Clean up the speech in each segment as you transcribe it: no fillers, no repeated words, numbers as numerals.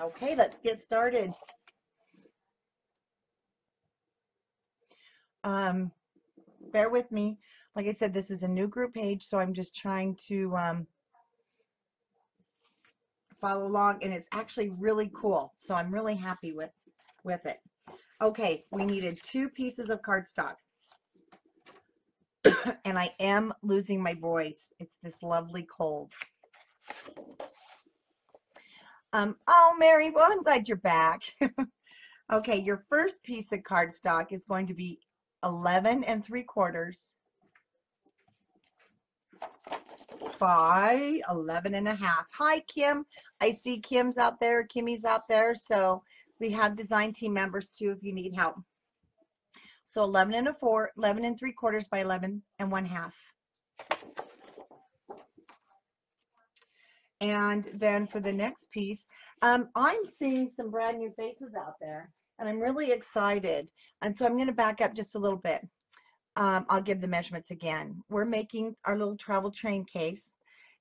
Okay, let's get started. Um, Bear with me. Like I said, this is a new group page, so I'm just trying to follow along, and it's actually really cool. So I'm really happy with it. Okay, we needed 2 pieces of cardstock, and I am losing my voice. It's this lovely cold. Oh, Mary, well, I'm glad you're back. Okay, your first piece of cardstock is going to be 11 3/4 by 11 1/2. Hi, Kim. I see Kim's out there. Kimmy's out there. So we have design team members too if you need help. So 11 3/4 by 11 1/2. And then for the next piece, I'm seeing some brand new faces out there, and I'm really excited. And so I'm going to back up just a little bit. I'll give the measurements again. We're making our little travel train case,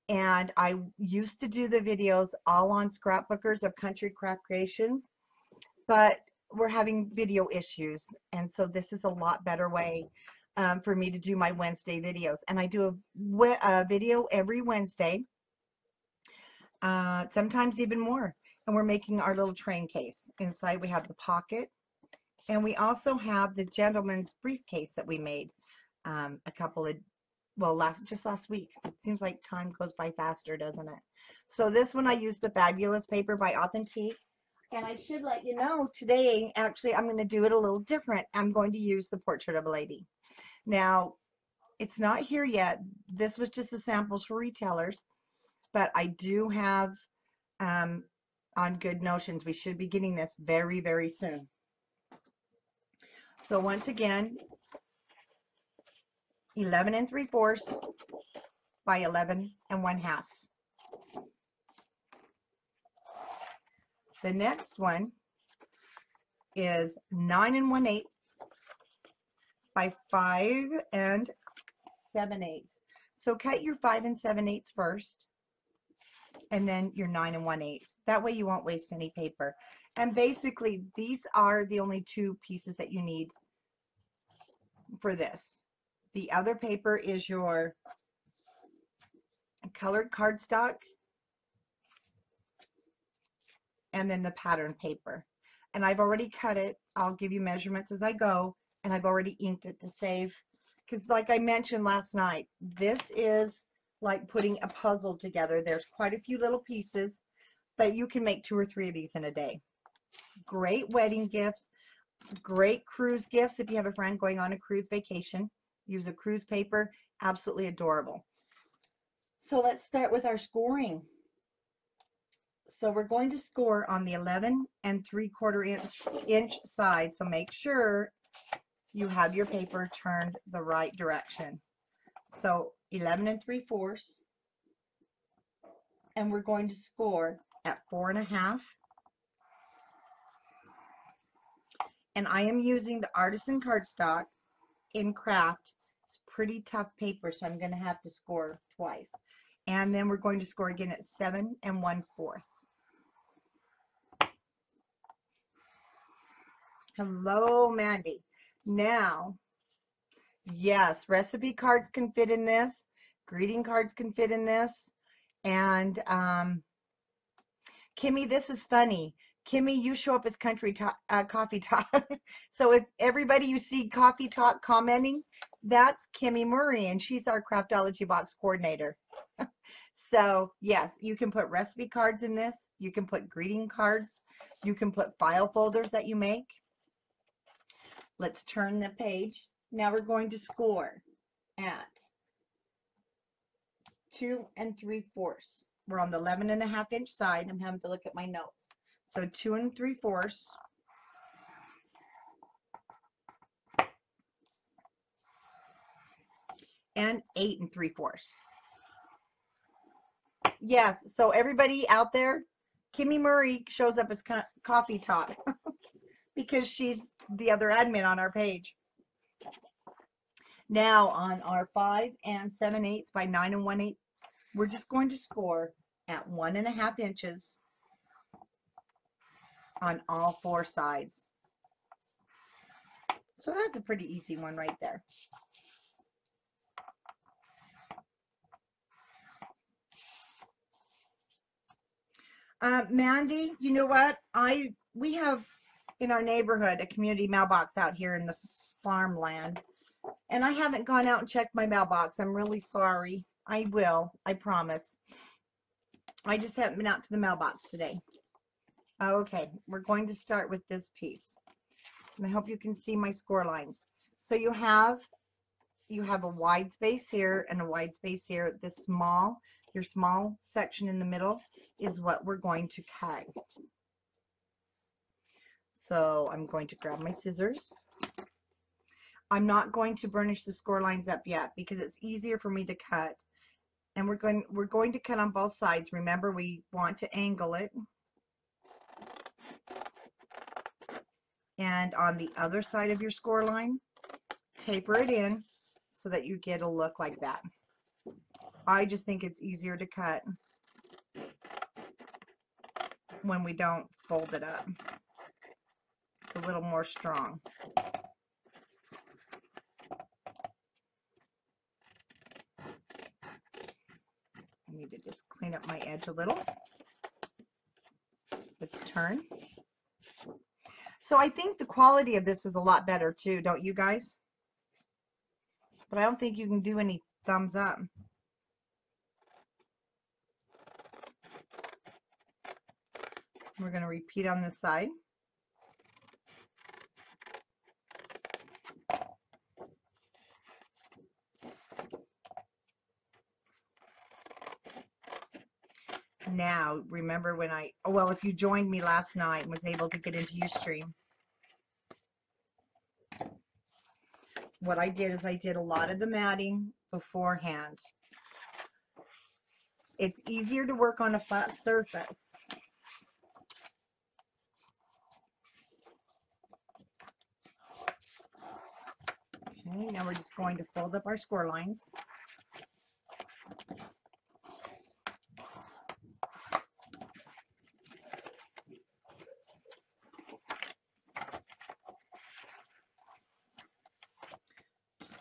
and I used to do the videos all on Scrapbookers of Country Craft Creations, but we're having video issues, and so this is a lot better way for me to do my Wednesday videos. And I do a video every Wednesday, sometimes even more. And we're making our little train case. Inside we have the pocket, and we also have the gentleman's briefcase that we made a couple of, well, just last week. It seems like time goes by faster, doesn't it? So this one I used the Fabulous paper by Authentique. And I should let you know today, actually, I'm going to do it a little different. I'm going to use the Portrait of a Lady. Now, it's not here yet. This was just the samples for retailers, but I do have um, on Good Notions. We should be getting this very, very soon. So once again, 11 3/4 by 11 1/2. The next one is 9 1/8 by 5 7/8. So cut your 5 7/8 first, and then your 9 1/8. That way you won't waste any paper. And basically, these are the only 2 pieces that you need for this. The other paper is your colored cardstock, and then the pattern paper. And I've already cut it. I'll give you measurements as I go, and I've already inked it to save. Because like I mentioned last night, this is like putting a puzzle together. There's quite a few little pieces, but you can make 2 or 3 of these in a day. Great wedding gifts, great cruise gifts if you have a friend going on a cruise vacation. Use a cruise paper, absolutely adorable. So let's start with our scoring. So we're going to score on the 11 3/4 inch side. So make sure you have your paper turned the right direction. So 11 3/4, and we're going to score at 4 1/2. And I am using the Artisan cardstock in craft. It's pretty tough paper, so I'm going to have to score twice. And then we're going to score again at 7 1/4. Hello, Mandy. Now, yes, recipe cards can fit in this. Greeting cards can fit in this. And Kimmy, this is funny. Kimmy, you show up as Coffee Talk. So if everybody you see Coffee Talk commenting, that's Kimmy Murray, and she's our Craftology Box coordinator. So yes, you can put recipe cards in this. You can put greeting cards. You can put file folders that you make. Let's turn the page. Now we're going to score at 2 3/4. We're on the 11 1/2 inch side. I'm having to look at my notes. So 2 3/4. And 8 3/4. Yes, so everybody out there, Kimmy Murray shows up as Coffee Talk because she's the other admin on our page. Now on our 5 7/8 by 9 1/8, we're just going to score at 1 1/2 inches on all 4 sides. So that's a pretty easy one right there. Mandy, you know what? We have in our neighborhood a community mailbox out here in the farmland, and I haven't gone out and checked my mailbox. I'm really sorry. I will, I promise. I just haven't been out to the mailbox today. Okay, we're going to start with this piece. And I hope you can see my score lines. So you have a wide space here and a wide space here. Your small section in the middle is what we're going to cut. So I'm going to grab my scissors. I'm not going to burnish the score lines up yet because it's easier for me to cut. And we're going to cut on both sides. Remember, we want to angle it. And on the other side of your score line, taper it in so that you get a look like that. I just think it's easier to cut when we don't fold it up. It's a little more strong. I need to just clean up my edge a little. Let's turn. So I think the quality of this is a lot better too, don't you guys? But I don't think you can do any thumbs up. We're going to repeat on this side. Now, remember when if you joined me last night and was able to get into Ustream, what I did is I did a lot of the matting beforehand. It's easier to work on a flat surface. Okay, now we're just going to fold up our score lines.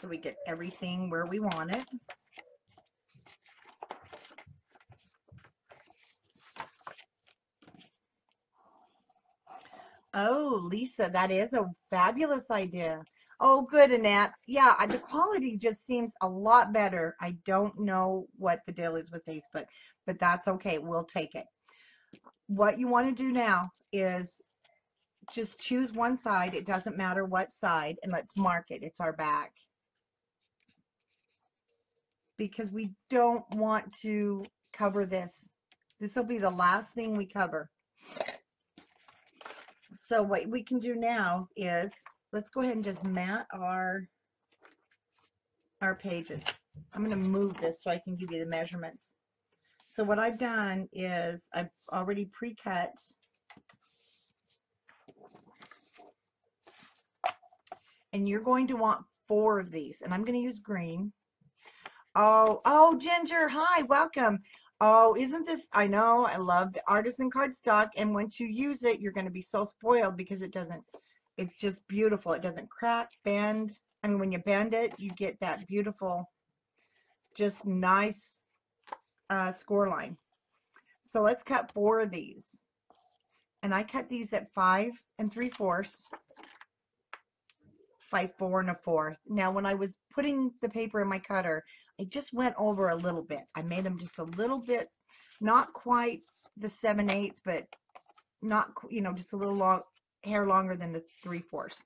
So we get everything where we want it. Oh, Lisa, that is a fabulous idea. Oh, good, Annette. Yeah, the quality just seems a lot better. I don't know what the deal is with Facebook, but that's okay. We'll take it. What you want to do now is just choose one side. It doesn't matter what side, and let's mark it. It's our back. Because we don't want to cover this. This will be the last thing we cover. So what we can do now is, let's go ahead and just mat our pages. I'm going to move this so I can give you the measurements. So what I've done is I've already pre-cut and you're going to want 4 of these, and I'm going to use green. Oh, Ginger, hi, welcome. Oh, isn't this, I know, I love the artisan cardstock, and once you use it, you're going to be so spoiled because it's just beautiful. It doesn't crack, bend. I mean, when you bend it, you get that beautiful, just nice score line. So let's cut 4 of these. And I cut these at 5 3/4 by 4 1/4. Now, when I was putting the paper in my cutter, I just went over a little bit. I made them just a little bit, not quite the 7/8, but not, just a little hair longer than the 3/4.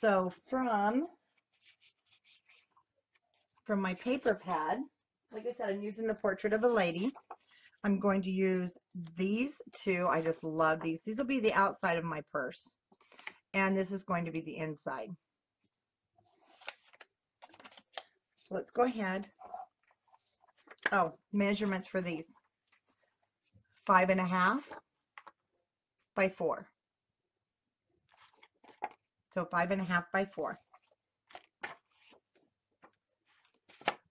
So from my paper pad, like I said, I'm using the Portrait of a Lady. I'm going to use these 2. I just love these. These will be the outside of my purse. And this is going to be the inside. So let's go ahead. Oh, measurements for these. 5 1/2 by 4. So 5 1/2 by 4.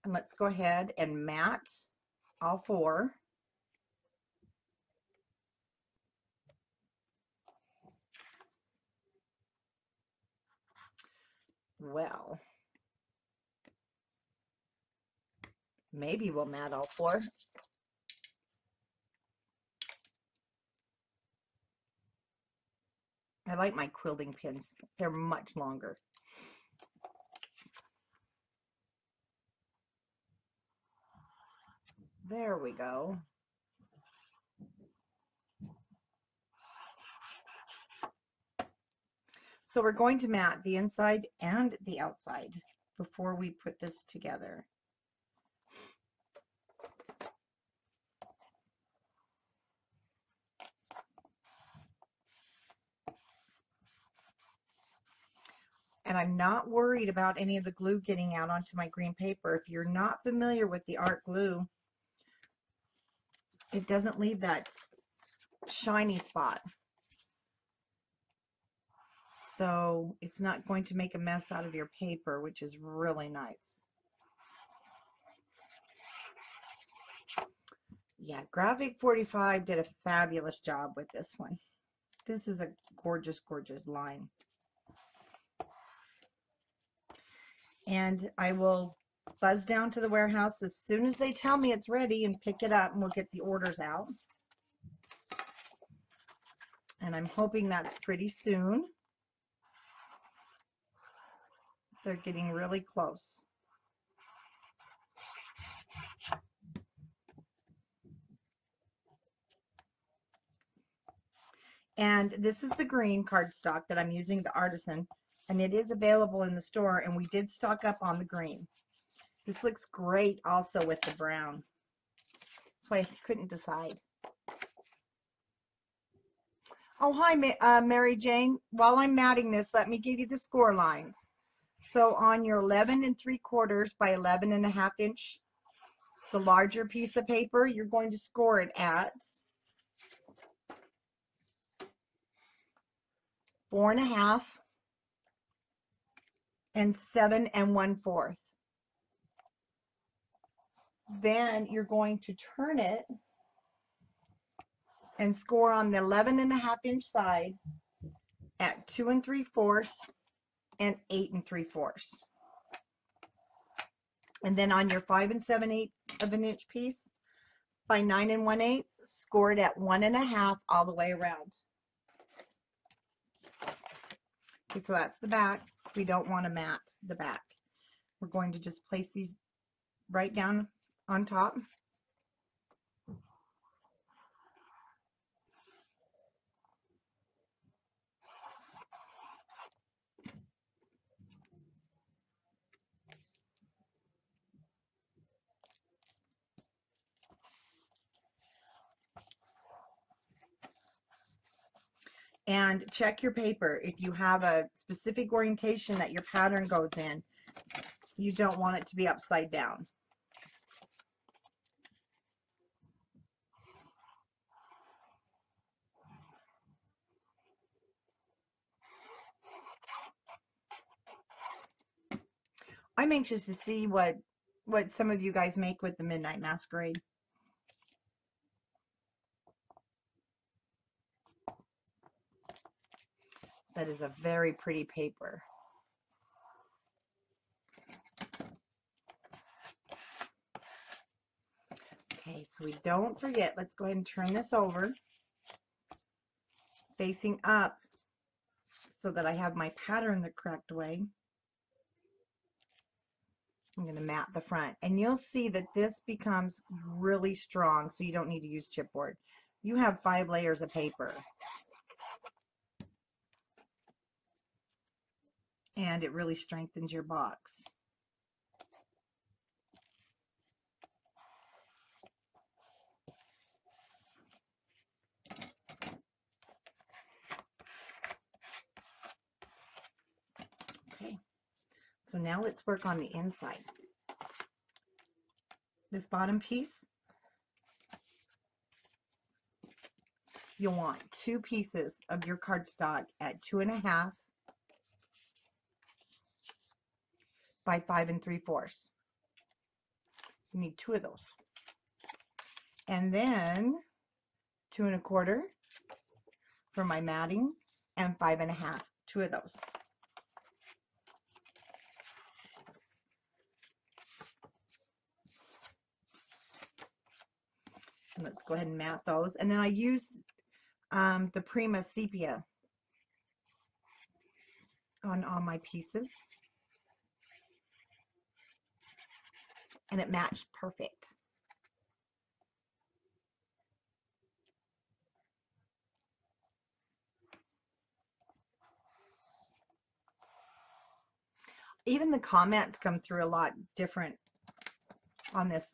And let's go ahead and mat all 4. well. Maybe we'll mat all four. I like my quilting pins. They're much longer. There we go. So we're going to mat the inside and the outside before we put this together. And I'm not worried about any of the glue getting out onto my green paper. If you're not familiar with the art glue, it doesn't leave that shiny spot. So it's not going to make a mess out of your paper, which is really nice. Yeah, Graphic 45 did a fabulous job with this one. This is a gorgeous, gorgeous line. And I will buzz down to the warehouse as soon as they tell me it's ready and pick it up, and we'll get the orders out. And I'm hoping that's pretty soon. They're getting really close. And this is the green cardstock that I'm using, the Artisan, and it is available in the store, and we did stock up on the green. This looks great also with the brown. That's why I couldn't decide. Oh, hi, Mary Jane. While I'm matting this, let me give you the score lines. So on your 11 3/4 by 11.5 inch, the larger piece of paper, you're going to score it at 4.5 and 7 1/4. Then you're going to turn it and score on the 11.5 inch side at 2 3/4 and 8 3/4. And then on your 5 7/8 of an inch piece by 9 1/8, score it at 1.5 all the way around. Okay, so that's the back. We don't want to mat the back. We're going to just place these right down on top. And check your paper. If you have a specific orientation that your pattern goes in, you don't want it to be upside down. I'm anxious to see what some of you guys make with the Midnight Masquerade. That is a very pretty paper. Okay, so we don't forget, let's go ahead and turn this over, facing up so that I have my pattern the correct way. I'm going to mat the front, and you'll see that this becomes really strong, so you don't need to use chipboard. You have 5 layers of paper, and it really strengthens your box. Okay, so now let's work on the inside. This bottom piece, you'll want 2 pieces of your cardstock at 2.5 by 5 3/4. You need 2 of those. And then 2 1/4 for my matting, and 5.5, 2 of those. Let's go ahead and mat those. And then I used the Prima Sepia on all my pieces. And it matched perfect. Even the comments come through a lot different on this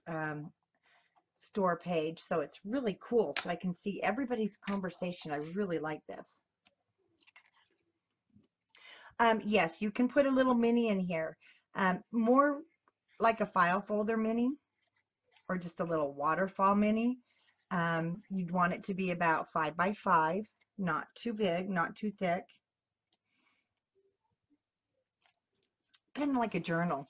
store page, so it's really cool. So I can see everybody's conversation. I really like this. Yes, you can put a little mini in here, more like a file folder mini or just a little waterfall mini. You'd want it to be about 5 by 5, not too big, not too thick, kind of like a journal.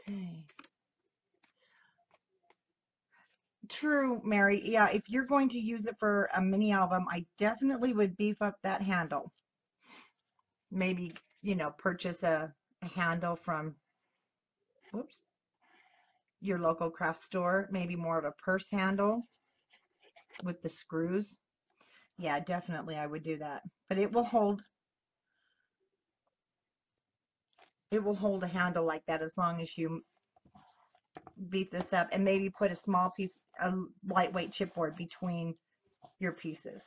Okay. True, Mary. Yeah, if you're going to use it for a mini album, I definitely would beef up that handle. Maybe, purchase a handle from, whoops, your local craft store, maybe more of a purse handle with the screws. Yeah, definitely I would do that. But it will hold a handle like that as long as you beef this up and maybe put a small piece, a lightweight chipboard between your pieces.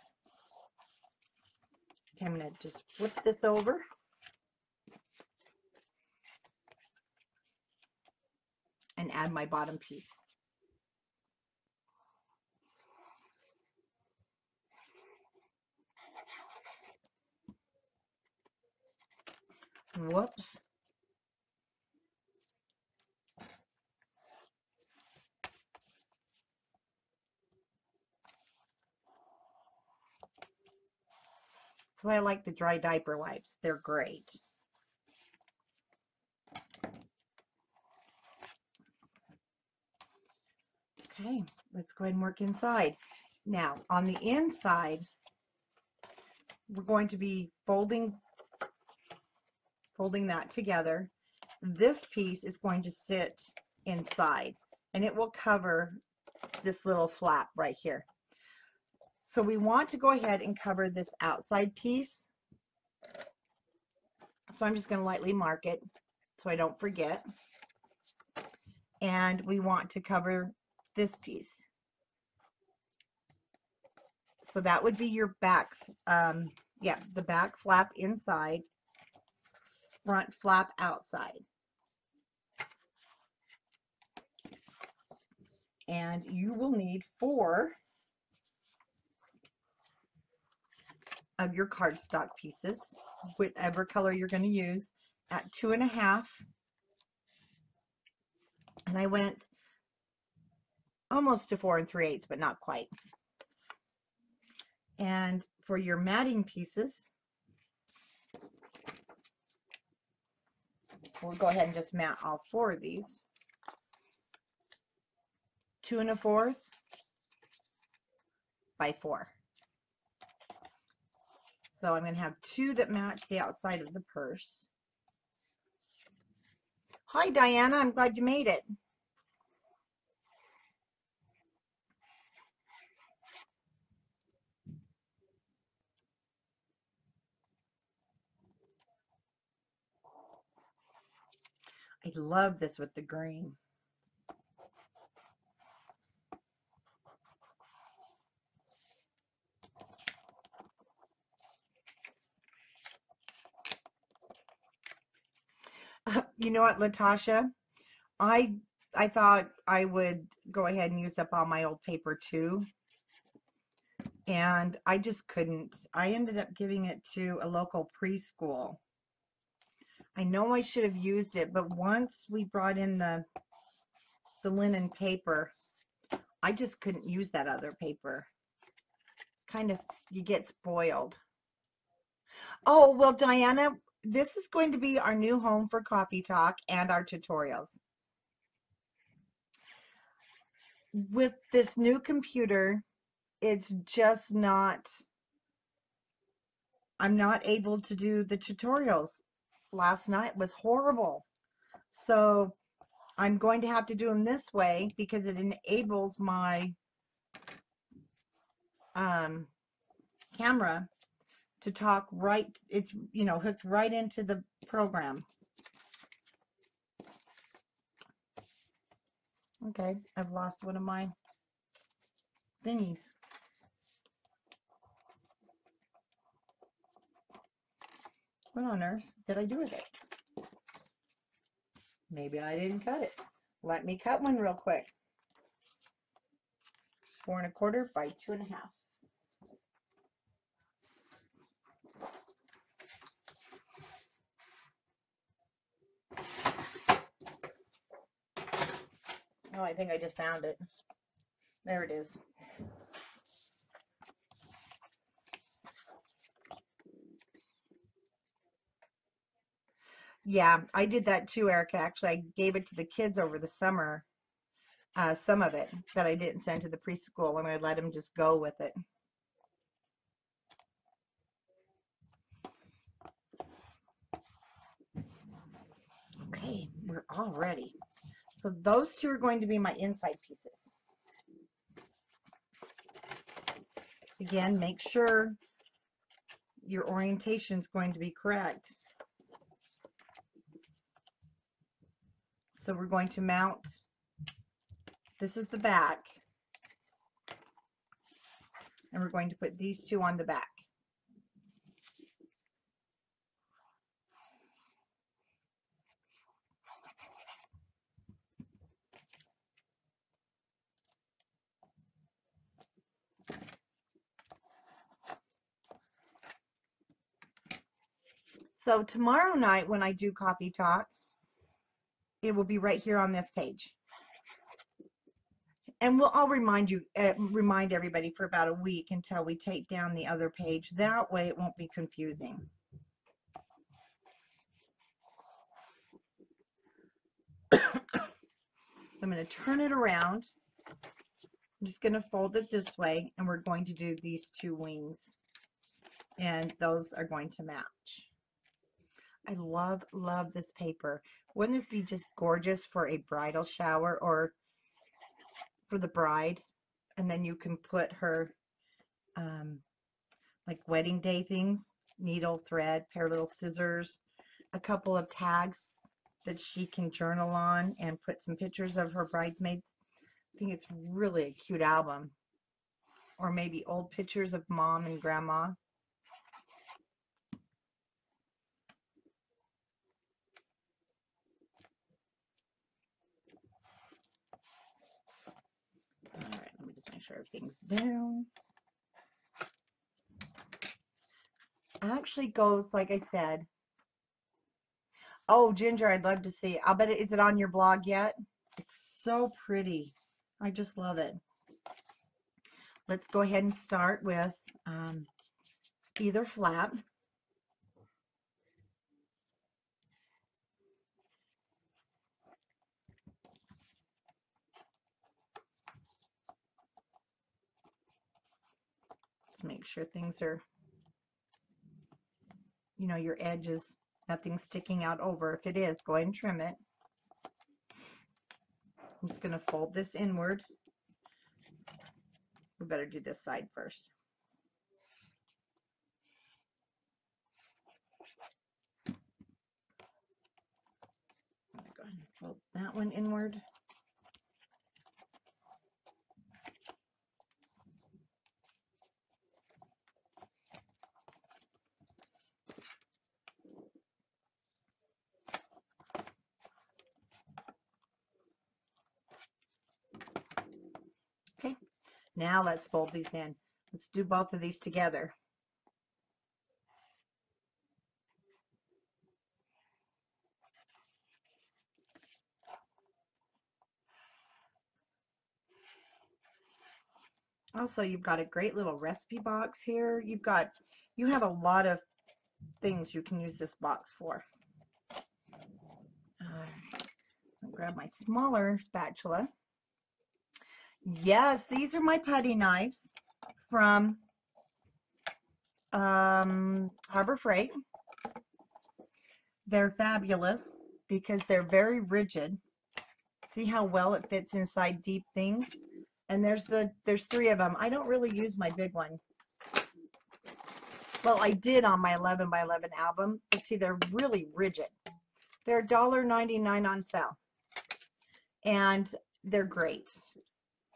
Okay, I'm going to just flip this over. And add my bottom piece. Whoops. That's why I like the dry diaper wipes. They're great. Okay, let's go ahead and work inside. Now, on the inside, we're going to be folding that together. This piece is going to sit inside, and it will cover this little flap right here. So we want to go ahead and cover this outside piece. So I'm just going to lightly mark it so I don't forget. And we want to cover this piece. So that would be your back, the back flap inside, front flap outside. And you will need 4 of your cardstock pieces, whatever color you're going to use, at 2.5. And I went almost to 4 3/8, but not quite. And for your matting pieces, we'll go ahead and just mat all 4 of these. 2 1/4 by 4. So I'm going to have 2 that match the outside of the purse. Hi, Diana. I'm glad you made it. I love this with the green. You know what, Latasha? I thought I would go ahead and use up all my old paper too. And I just couldn't. I ended up giving it to a local preschool. I know I should have used it, but once we brought in the linen paper, I just couldn't use that other paper. Kind of, you get spoiled. Oh, well, Diana, this is going to be our new home for Coffee Talk and our tutorials. With this new computer, it's just not, I'm not able to do the tutorials last night was horrible. So I'm going to have to do them this way because it enables my camera to talk right. It's, you know, hooked right into the program. Okay, I've lost one of my thingies. What on earth did I do with it? Maybe I didn't cut it. Let me cut one real quick. 4 1/4 by 2 1/2. Oh, I think I just found it. There it is. Yeah, I did that too, Erica. Actually, I gave it to the kids over the summer. Some of it that I didn't send to the preschool. I'm going to let them just go with it. Okay, we're all ready. So those two are going to be my inside pieces. Again, make sure your orientation is going to be correct. So we're going to mount, this is the back, and we're going to put these two on the back. So tomorrow night when I do Coffee Talk, it will be right here on this page. And I'll remind everybody for about a week until we take down the other page. That way it won't be confusing. So I'm going to turn it around. I'm just going to fold it this way, and we're going to do these two wings. And those are going to match. I love, love this paper. Wouldn't this be just gorgeous for a bridal shower or for the bride? And then you can put her like wedding day things, needle, thread, pair of little scissors, a couple of tags that she can journal on and put some pictures of her bridesmaids. I think it's really a cute album. Or maybe old pictures of mom and grandma. All right, let me just make sure everything's down. Actually goes, like I said. Oh, Ginger, I'd love to see. I'll bet is it on your blog yet? It's so pretty. I just love it. Let's go ahead and start with either flap. To make sure things are, you know, your edges, nothing's sticking out over. If it is, go ahead and trim it. I'm just going to fold this inward. We better do this side first. I'm going to go ahead and fold that one inward. Okay, now let's fold these in. Let's do both of these together. Also, you've got a great little recipe box here. You have a lot of things you can use this box for. I'll grab my smaller spatula. Yes, these are my putty knives from Harbor Freight. They're fabulous because they're very rigid. See how well it fits inside deep things? And there's 3 of them. I don't really use my big one. Well, I did on my 11 by 11 album, but see, they're really rigid. They're $1.99 on sale, and they're great.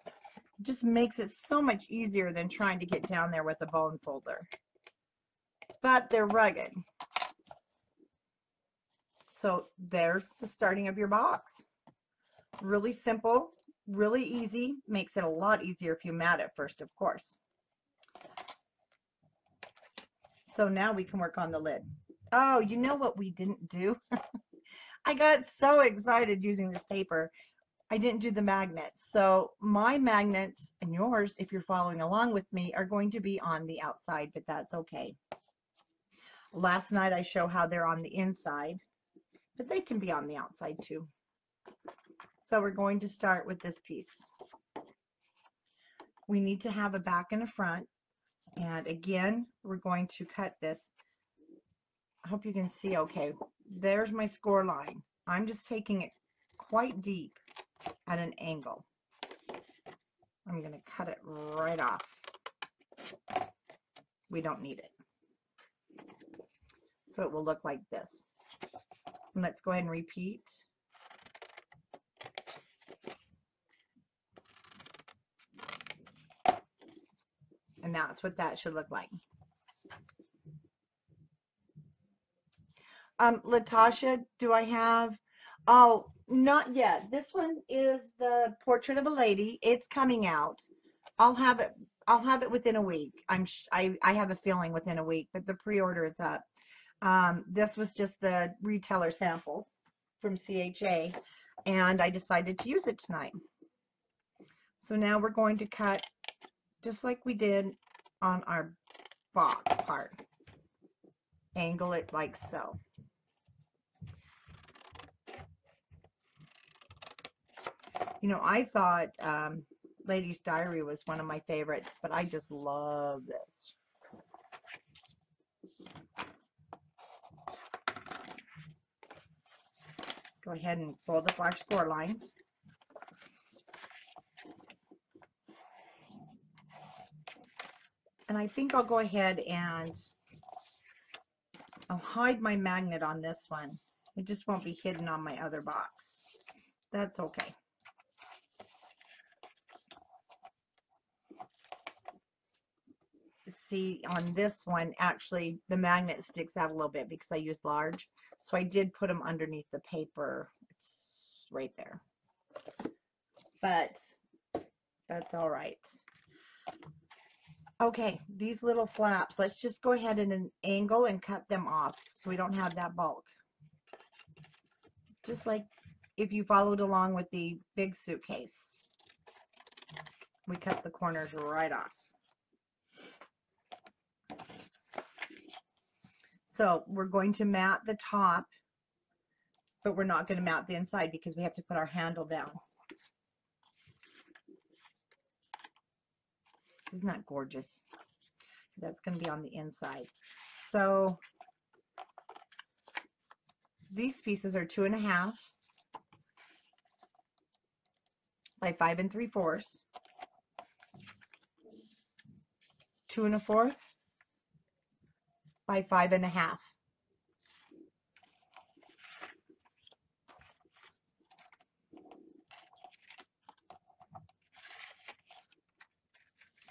It just makes it so much easier than trying to get down there with a bone folder. But they're rugged. So there's the starting of your box. Really simple, really easy. Makes it a lot easier if you mat it first, of course. So now we can work on the lid. Oh, you know what we didn't do? I got so excited using this paper. I didn't do the magnets. So my magnets and yours, if you're following along with me, are going to be on the outside, but that's okay. Last night I show how they're on the inside, but they can be on the outside too. So we're going to start with this piece. We need to have a back and a front. And again, we're going to cut this. I hope you can see okay. There's my score line. I'm just taking it quite deep at an angle. I'm going to cut it right off. We don't need it. So it will look like this. And let's go ahead and repeat. And that's what that should look like. Latasha, do I have? Oh, not yet. This one is the portrait of a lady. It's coming out. I'll have it within a week. I have a feeling within a week, but the pre-order is up. This was just the retailer samples from CHA, and I decided to use it tonight. So now we're going to cut just like we did on our box part. Angle it like so. You know, I thought Lady's Diary was one of my favorites, but I just love this. Let's go ahead and fold up our score lines. And I think I'll go ahead and I'll hide my magnet on this one. It just won't be hidden on my other box. That's okay. See, on this one, actually, the magnet sticks out a little bit because I used large. So I did put them underneath the paper. It's right there. But that's all right. Okay, these little flaps, let's just go ahead and an angle and cut them off so we don't have that bulk. Just like if you followed along with the big suitcase. We cut the corners right off. So we're going to mat the top, but we're not going to mat the inside because we have to put our handle down. Isn't that gorgeous? That's going to be on the inside. So these pieces are 2.5 by 5 3/4, 2 1/4 by 5 1/2.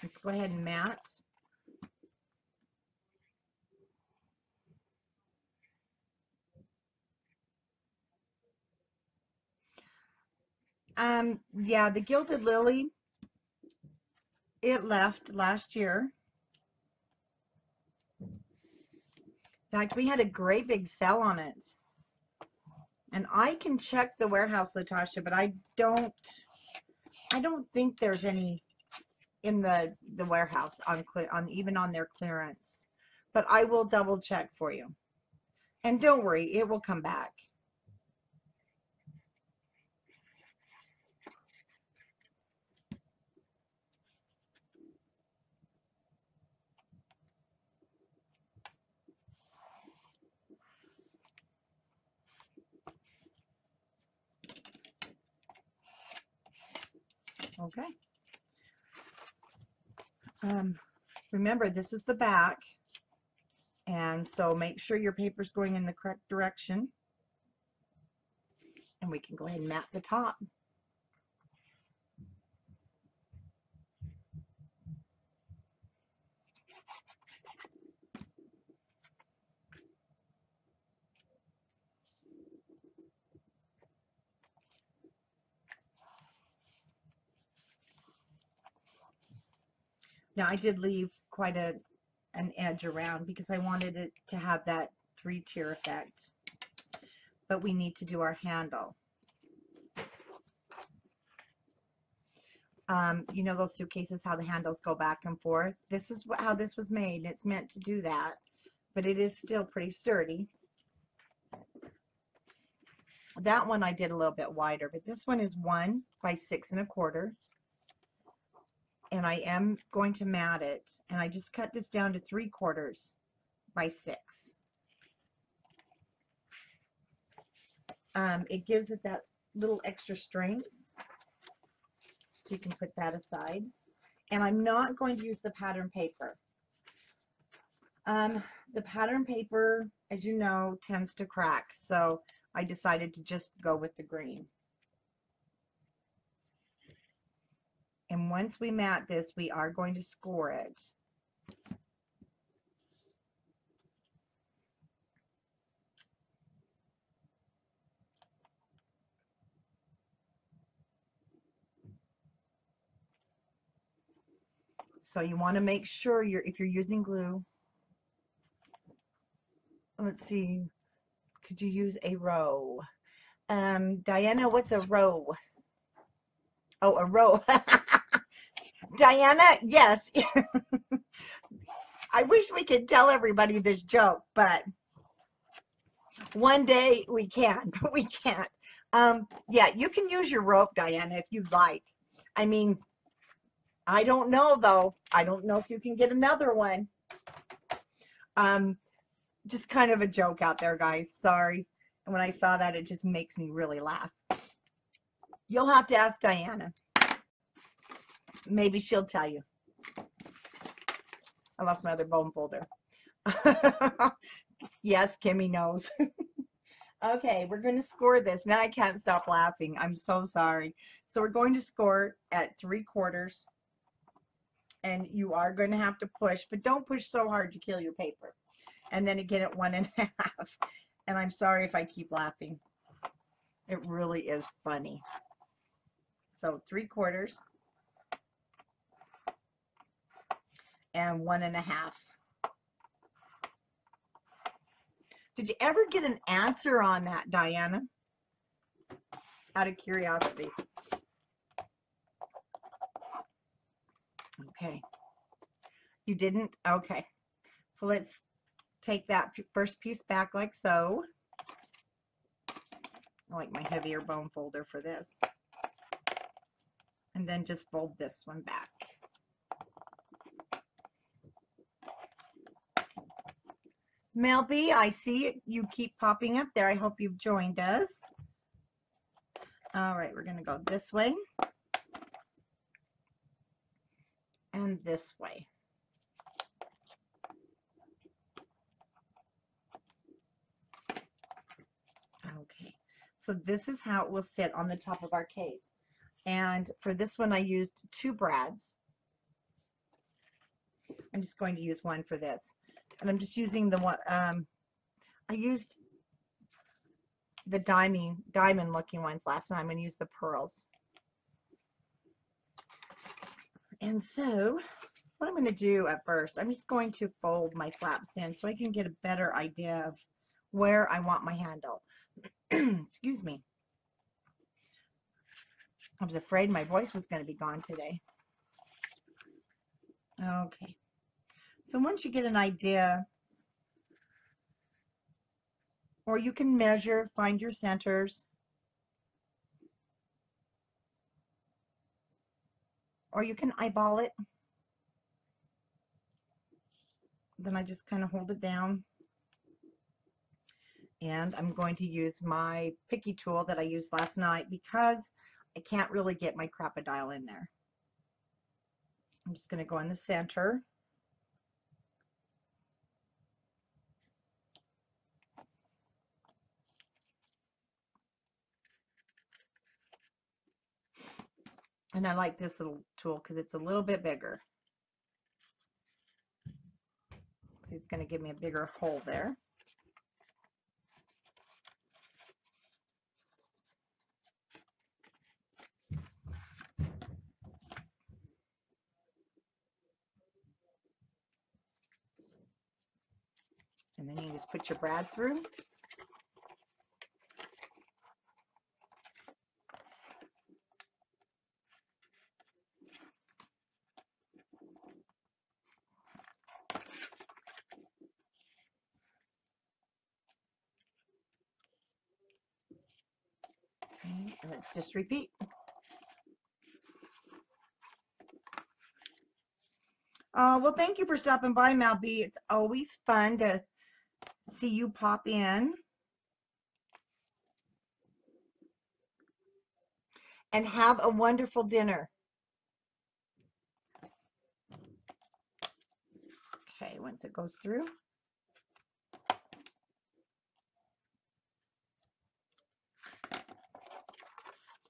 Let's go ahead and mat. Yeah, the Gilded Lily, it left last year. In fact, we had a great big sale on it. And I can check the warehouse, Latasha, but I don't think there's any in the warehouse on even on their clearance. But I will double check for you. And don't worry, it will come back. Okay. Remember, this is the back, and so make sure your paper's going in the correct direction, and we can go ahead and mat the top. Now I did leave quite an edge around because I wanted it to have that 3-tier effect, but we need to do our handle. You know those suitcases, how the handles go back and forth? This is how this was made. It's meant to do that, but it is still pretty sturdy. That one I did a little bit wider, but this one is 1 by 6 1/4. And I am going to mat it, and I just cut this down to 3/4 by 6. It gives it that little extra strength, so you can put that aside. And I'm not going to use the pattern paper. The pattern paper, as you know, tends to crack, so I decided to just go with the green. And once we mat this, we are going to score it. So you want to make sure if you're using glue, let's see, could you use a row? Diana, what's a row? Oh, a row. Diana, yes. I wish we could tell everybody this joke, but one day we can, but we can't. Yeah, you can use your rope, Diana, if you'd like. I mean, I don't know, though. I don't know if you can get another one. Just kind of a joke out there, guys. Sorry. And when I saw that, it just makes me really laugh. You'll have to ask Diana. Maybe she'll tell you. I lost my other bone folder. Yes, Kimmy knows. Okay, we're going to score this. Now I can't stop laughing. I'm so sorry. So we're going to score at 3/4. And you are going to have to push, but don't push so hard to kill your paper. And then again at 1 1/2. And I'm sorry if I keep laughing. It really is funny. So 3/4 and 1 1/2. Did you ever get an answer on that, Diana? Out of curiosity. Okay. You didn't? Okay. So let's take that first piece back like so. I like my heavier bone folder for this. And then just fold this one back. Mel B, I see it. You keep popping up there. I hope you've joined us. All right, we're going to go this way and this way. Okay, so this is how it will sit on the top of our case. And for this one, I used 2 brads. I'm just going to use one for this. And I'm just using the one, I used the diamond looking ones last time. I'm going to use the pearls. And so what I'm going to do at first, I'm just going to fold my flaps in so I can get a better idea of where I want my handle. Excuse me. I was afraid my voice was going to be gone today. Okay. So once you get an idea, or you can measure, find your centers, or you can eyeball it. Then I just kind of hold it down. And I'm going to use my picky tool that I used last night because I can't really get my crocodile in there. I'm just going to go in the center. And I like this little tool because it's a little bit bigger. See, it's going to give me a bigger hole there. And then you just put your brad through. Okay, and let's just repeat. Well, thank you for stopping by, Mal B. It's always fun to see you pop in. And have a wonderful dinner. Okay, once it goes through.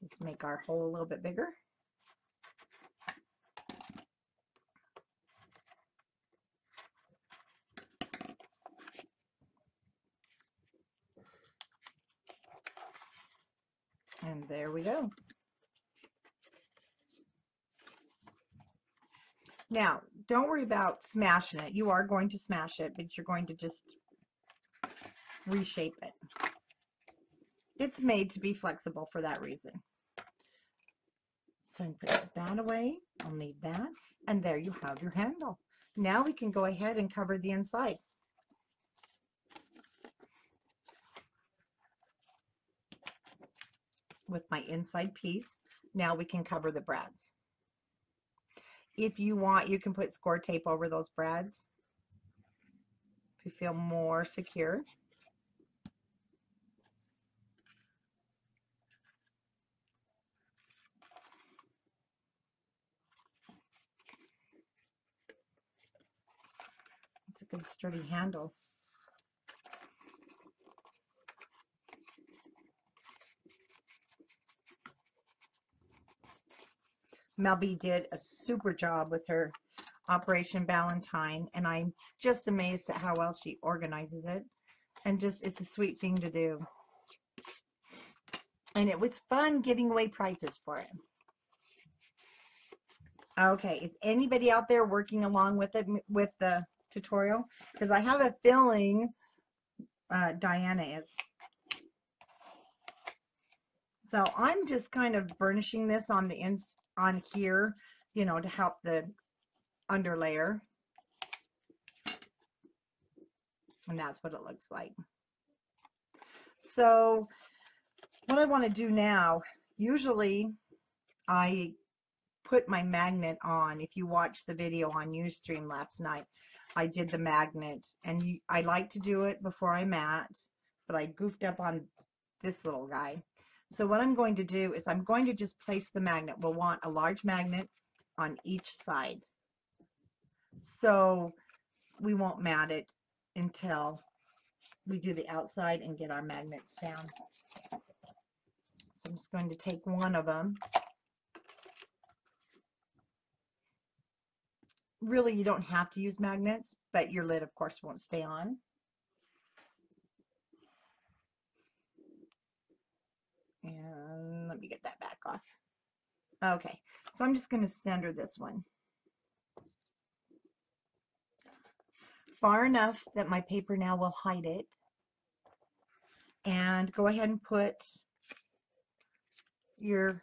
Let's make our hole a little bit bigger. And there we go. Now, don't worry about smashing it. You are going to smash it, but you're going to just reshape it. It's made to be flexible for that reason. So I'm put that away. I'll need that. And there you have your handle. Now we can go ahead and cover the inside with my inside piece. Now we can cover the brads. If you want, you can put score tape over those brads if you feel more secure. It's a good sturdy handle. Melby did a super job with her Operation Valentine, and I'm just amazed at how well she organizes it. And just, it's a sweet thing to do. And it was fun giving away prizes for it. Okay, is anybody out there working along with it, with the tutorial? Because I have a feeling Diana is. So I'm just kind of burnishing this on the on here, you know, to help the underlayer. And that's what it looks like. So what I want to do now, usually I put my magnet on. If you watched the video on Ustream last night, I did the magnet, and I like to do it before I mat, but I goofed up on this little guy. So what I'm going to do is I'm going to just place the magnet. We'll want a large magnet on each side. So we won't mat it until we do the outside and get our magnets down. So I'm just going to take one of them. Really, you don't have to use magnets, but your lid, of course, won't stay on. And let me get that back off. Okay, so I'm just going to center this one far enough that my paper now will hide it. And go ahead and put your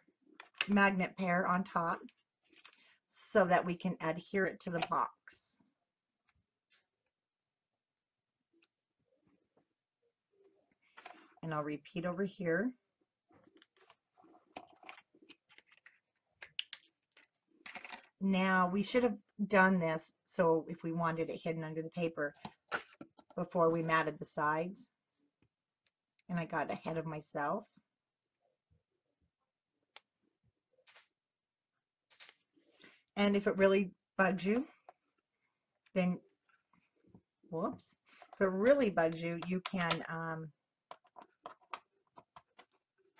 magnet pair on top so that we can adhere it to the box. And I'll repeat over here. Now we should have done this so if we wanted it hidden under the paper before we matted the sides, and I got ahead of myself. And if it really bugs you, then, whoops, if it really bugs you, you can,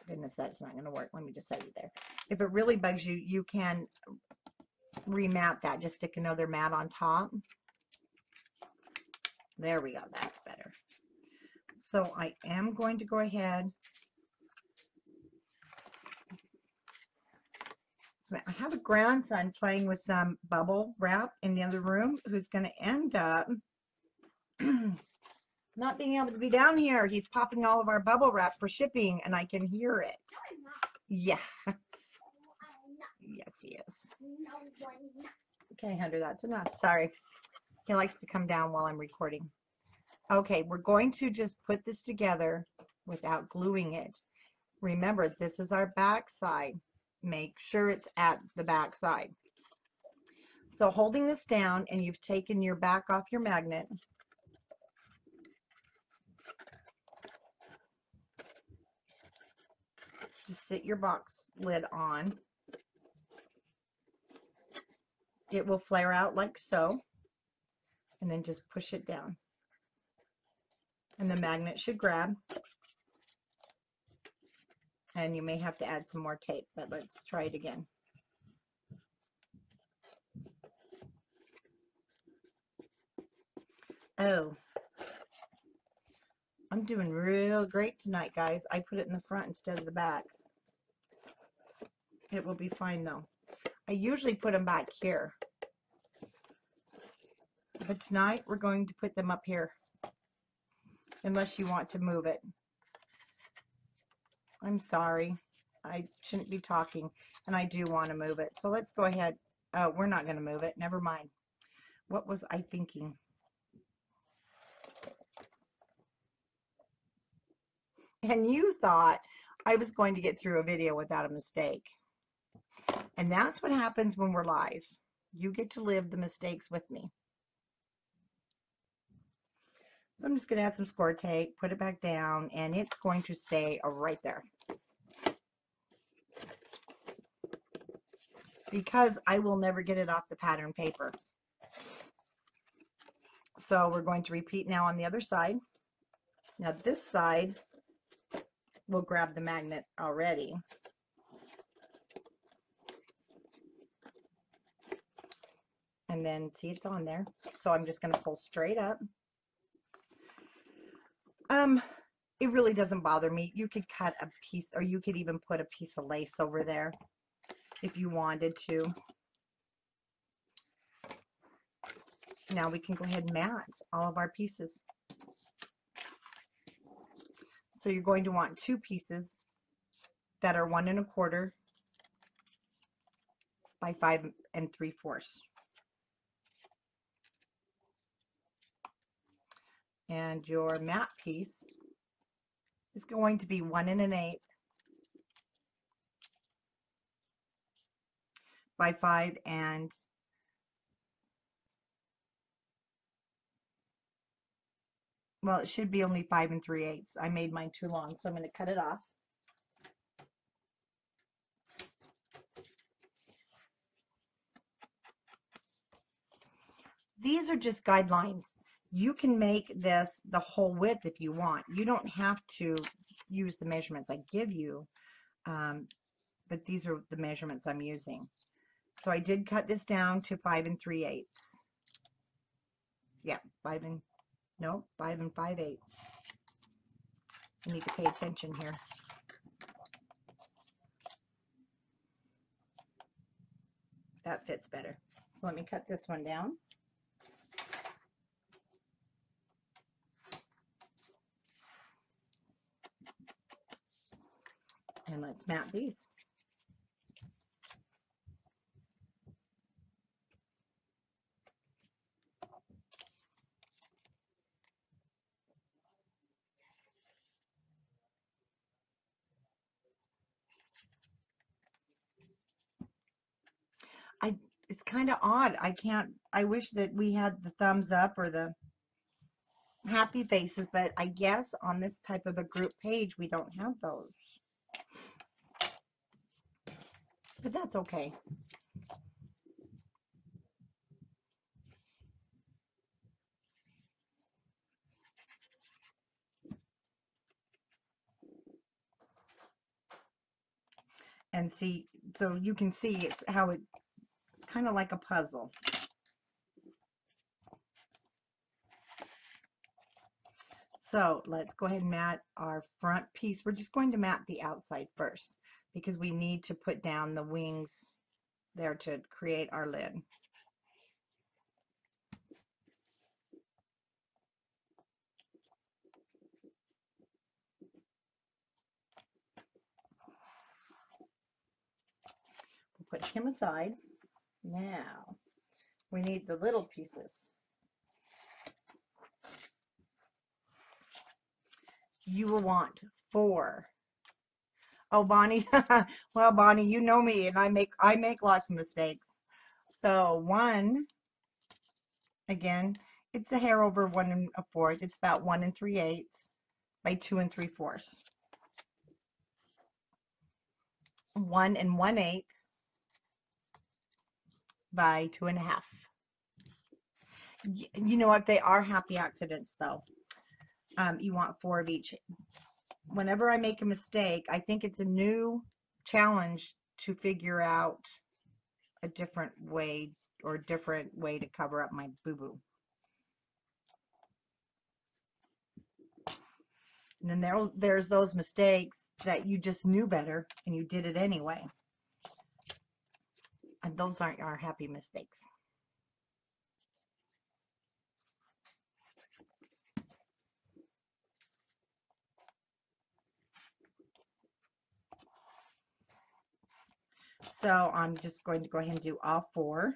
goodness, that's not going to work. Let me just set you there. If it really bugs you, you can remat that. Just stick another mat on top. There we go. That's better. So I am going to go ahead. I have a grandson playing with some bubble wrap in the other room who's going to end up not being able to be down here. He's popping all of our bubble wrap for shipping, and I can hear it. Yeah. Yes, he is. Okay, Hunter, that's enough. Sorry. He likes to come down while I'm recording. Okay, we're going to just put this together without gluing it. Remember, this is our back side. Make sure it's at the back side. So holding this down, and you've taken your back off your magnet. Just sit your box lid on. It will flare out like so, and then just push it down. And the magnet should grab. And you may have to add some more tape, but let's try it again. Oh, I'm doing real great tonight, guys. I put it in the front instead of the back. It will be fine, though. I usually put them back here. But tonight, we're going to put them up here. Unless you want to move it. I'm sorry. I shouldn't be talking. And I do want to move it. So let's go ahead. Oh, we're not going to move it. Never mind. What was I thinking? And you thought I was going to get through a video without a mistake. And that's what happens when we're live. You get to live the mistakes with me. So I'm just going to add some score tape, put it back down, and it's going to stay right there. Because I will never get it off the pattern paper. So we're going to repeat now on the other side. Now this side will grab the magnet already. And then see, it's on there. So I'm just going to pull straight up. It really doesn't bother me. You could cut a piece, or you could even put a piece of lace over there if you wanted to. Now we can go ahead and mat all of our pieces. So you're going to want two pieces that are 1 1/4 by 5 3/4. And your mat piece is going to be 1 1/8 by 5 well, it should be only 5 3/8. I made mine too long, so I'm going to cut it off. These are just guidelines. You can make this the whole width if you want. You don't have to use the measurements I give you, but these are the measurements I'm using. So I did cut this down to 5 3/8. Yeah, 5 5 5/8. I need to pay attention here. That fits better. So let me cut this one down. And let's mat these. It's kind of odd. I wish that we had the thumbs up or the happy faces, but I guess on this type of a group page, we don't have those. But that's okay. And see, so you can see it's how it's kind of like a puzzle. So let's go ahead and mat our front piece. We're just going to mat the outside first because we need to put down the wings there to create our lid. We'll put him aside. Now we need the little pieces. You will want 4. Oh, Bonnie. Well, Bonnie, you know me, and I make lots of mistakes. So 1, again, it's a hair over 1 1/4. It's about 1 3/8 by 2 3/4. 1 1/8 by 2 1/2. You know what? They are happy accidents, though. You want 4 of each. Whenever I make a mistake, I think it's a new challenge to figure out a different way to cover up my boo-boo. And then there's those mistakes that you just knew better and you did it anyway. And those aren't our happy mistakes. So I'm just going to go ahead and do all 4.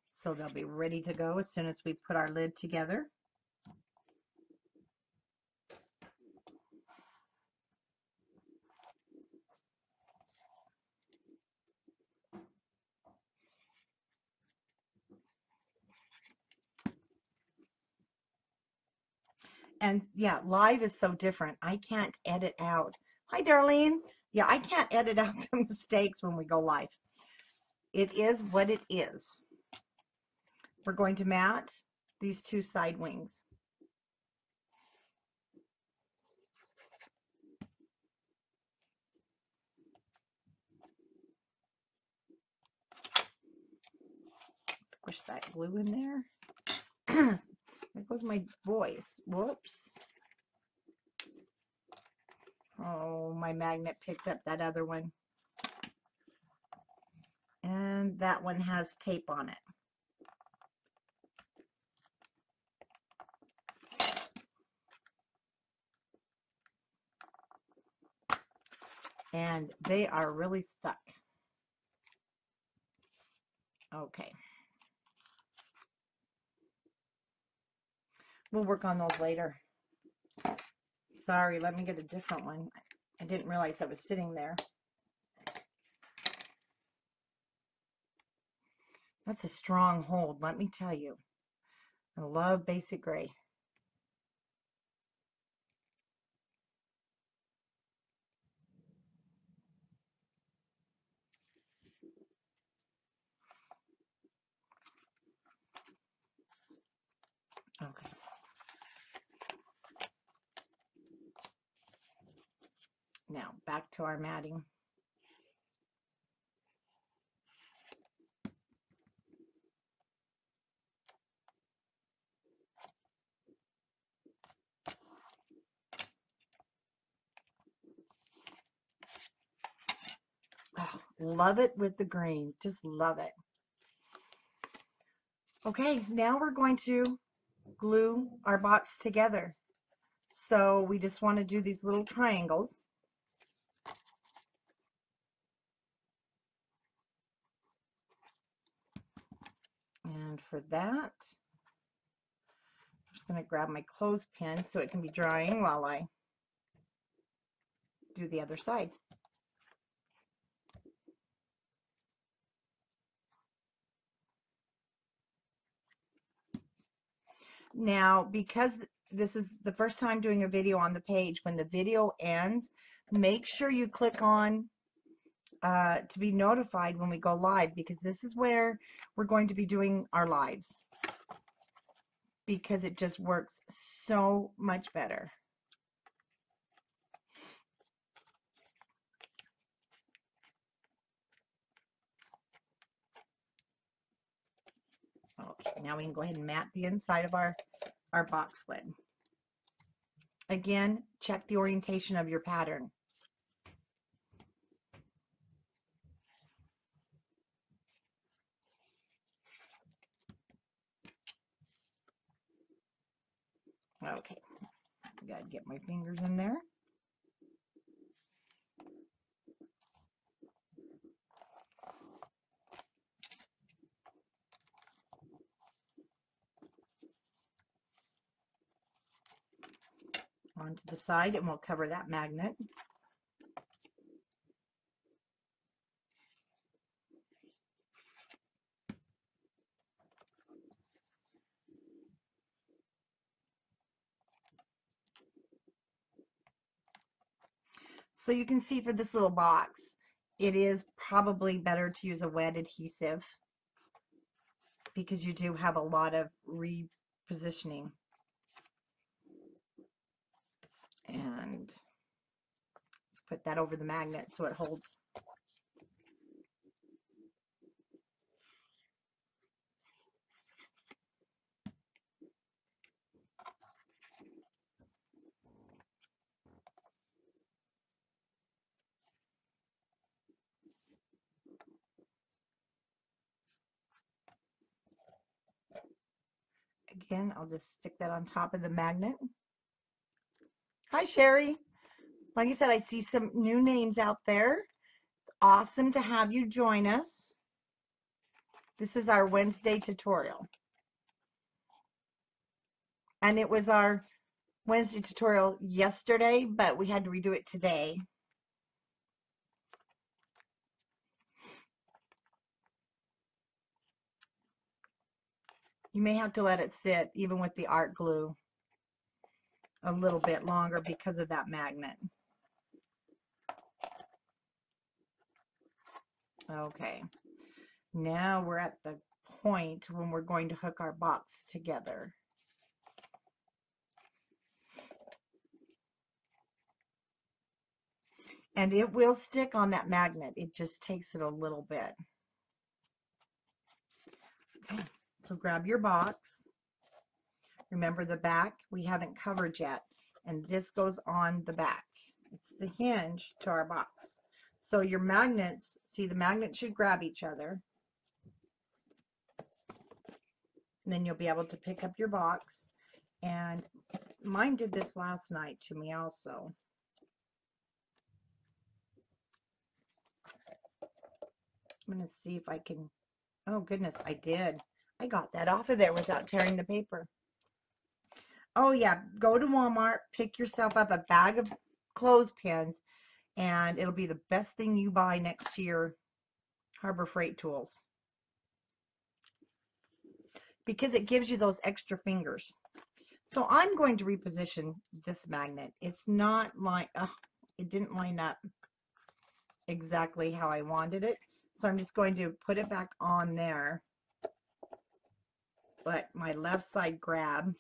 So they'll be ready to go as soon as we put our lid together. And yeah, live is so different. I can't edit out. Hi, Darlene. Yeah, I can't edit out the mistakes when we go live. It is what it is. We're going to mat these 2 side wings. Squish that glue in there. There goes my voice. Whoops. Oh, my magnet picked up that other one. And that one has tape on it. And they are really stuck. Okay. We'll work on those later. Sorry, let me get a different one. I didn't realize I was sitting there. That's a strong hold, let me tell you. I love basic gray. Okay. Now back to our matting. Oh, love it with the green. Just love it. Okay, now we're going to glue our box together. So we just want to do these little triangles. And for that, I'm just going to grab my clothespin so it can be drying while I do the other side. Now, because this is the first time doing a video on the page, when the video ends, make sure you click on to be notified when we go live, because this is where we're going to be doing our lives. because it just works so much better. Okay, now we can go ahead and mat the inside of our box lid. Again, check the orientation of your pattern. Okay, gotta get my fingers in there. Onto the side, and we'll cover that magnet. So you can see for this little box, it is probably better to use a wet adhesive because you do have a lot of repositioning. And let's put that over the magnet so it holds. Again, I'll just stick that on top of the magnet. Hi, Sherry. Like I said, I see some new names out there. Awesome to have you join us. This is our Wednesday tutorial. And it was our Wednesday tutorial yesterday, but we had to redo it today. You may have to let it sit, even with the art glue, a little bit longer because of that magnet. Okay, now we're at the point when we're going to hook our box together. And it will stick on that magnet. It just takes it a little bit. Okay, so grab your box. Remember the back we haven't covered yet, and this goes on the back. It's the hinge to our box. So your magnets, see, the magnets should grab each other. And then you'll be able to pick up your box. And mine did this last night to me also. I'm going to see if I can, oh goodness, I did. I got that off of there without tearing the paper. Oh yeah, go to Walmart, pick yourself up a bag of clothespins, and it'll be the best thing you buy next to your Harbor Freight tools. Because it gives you those extra fingers. So I'm going to reposition this magnet. It's not like, it didn't line up exactly how I wanted it. So I'm just going to put it back on there. Let my left side grab.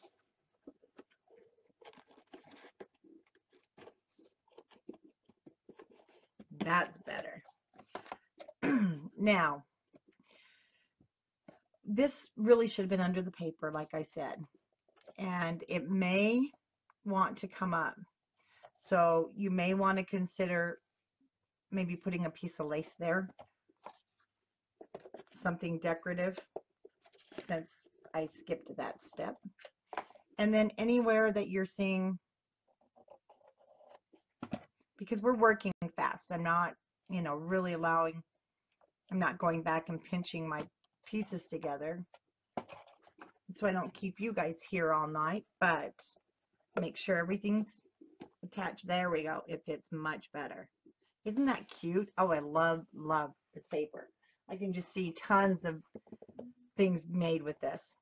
That's better. Now, this really should have been under the paper, like I said. And it may want to come up. So you may want to consider maybe putting a piece of lace there. Something decorative, since I skipped that step. And then anywhere that you're seeing, because we're working fast, I'm not, you know, really allowing, I'm not going back and pinching my pieces together. So I don't keep you guys here all night, but make sure everything's attached. There we go. It fits much better. Isn't that cute? Oh, I love this paper. I can just see tons of things made with this.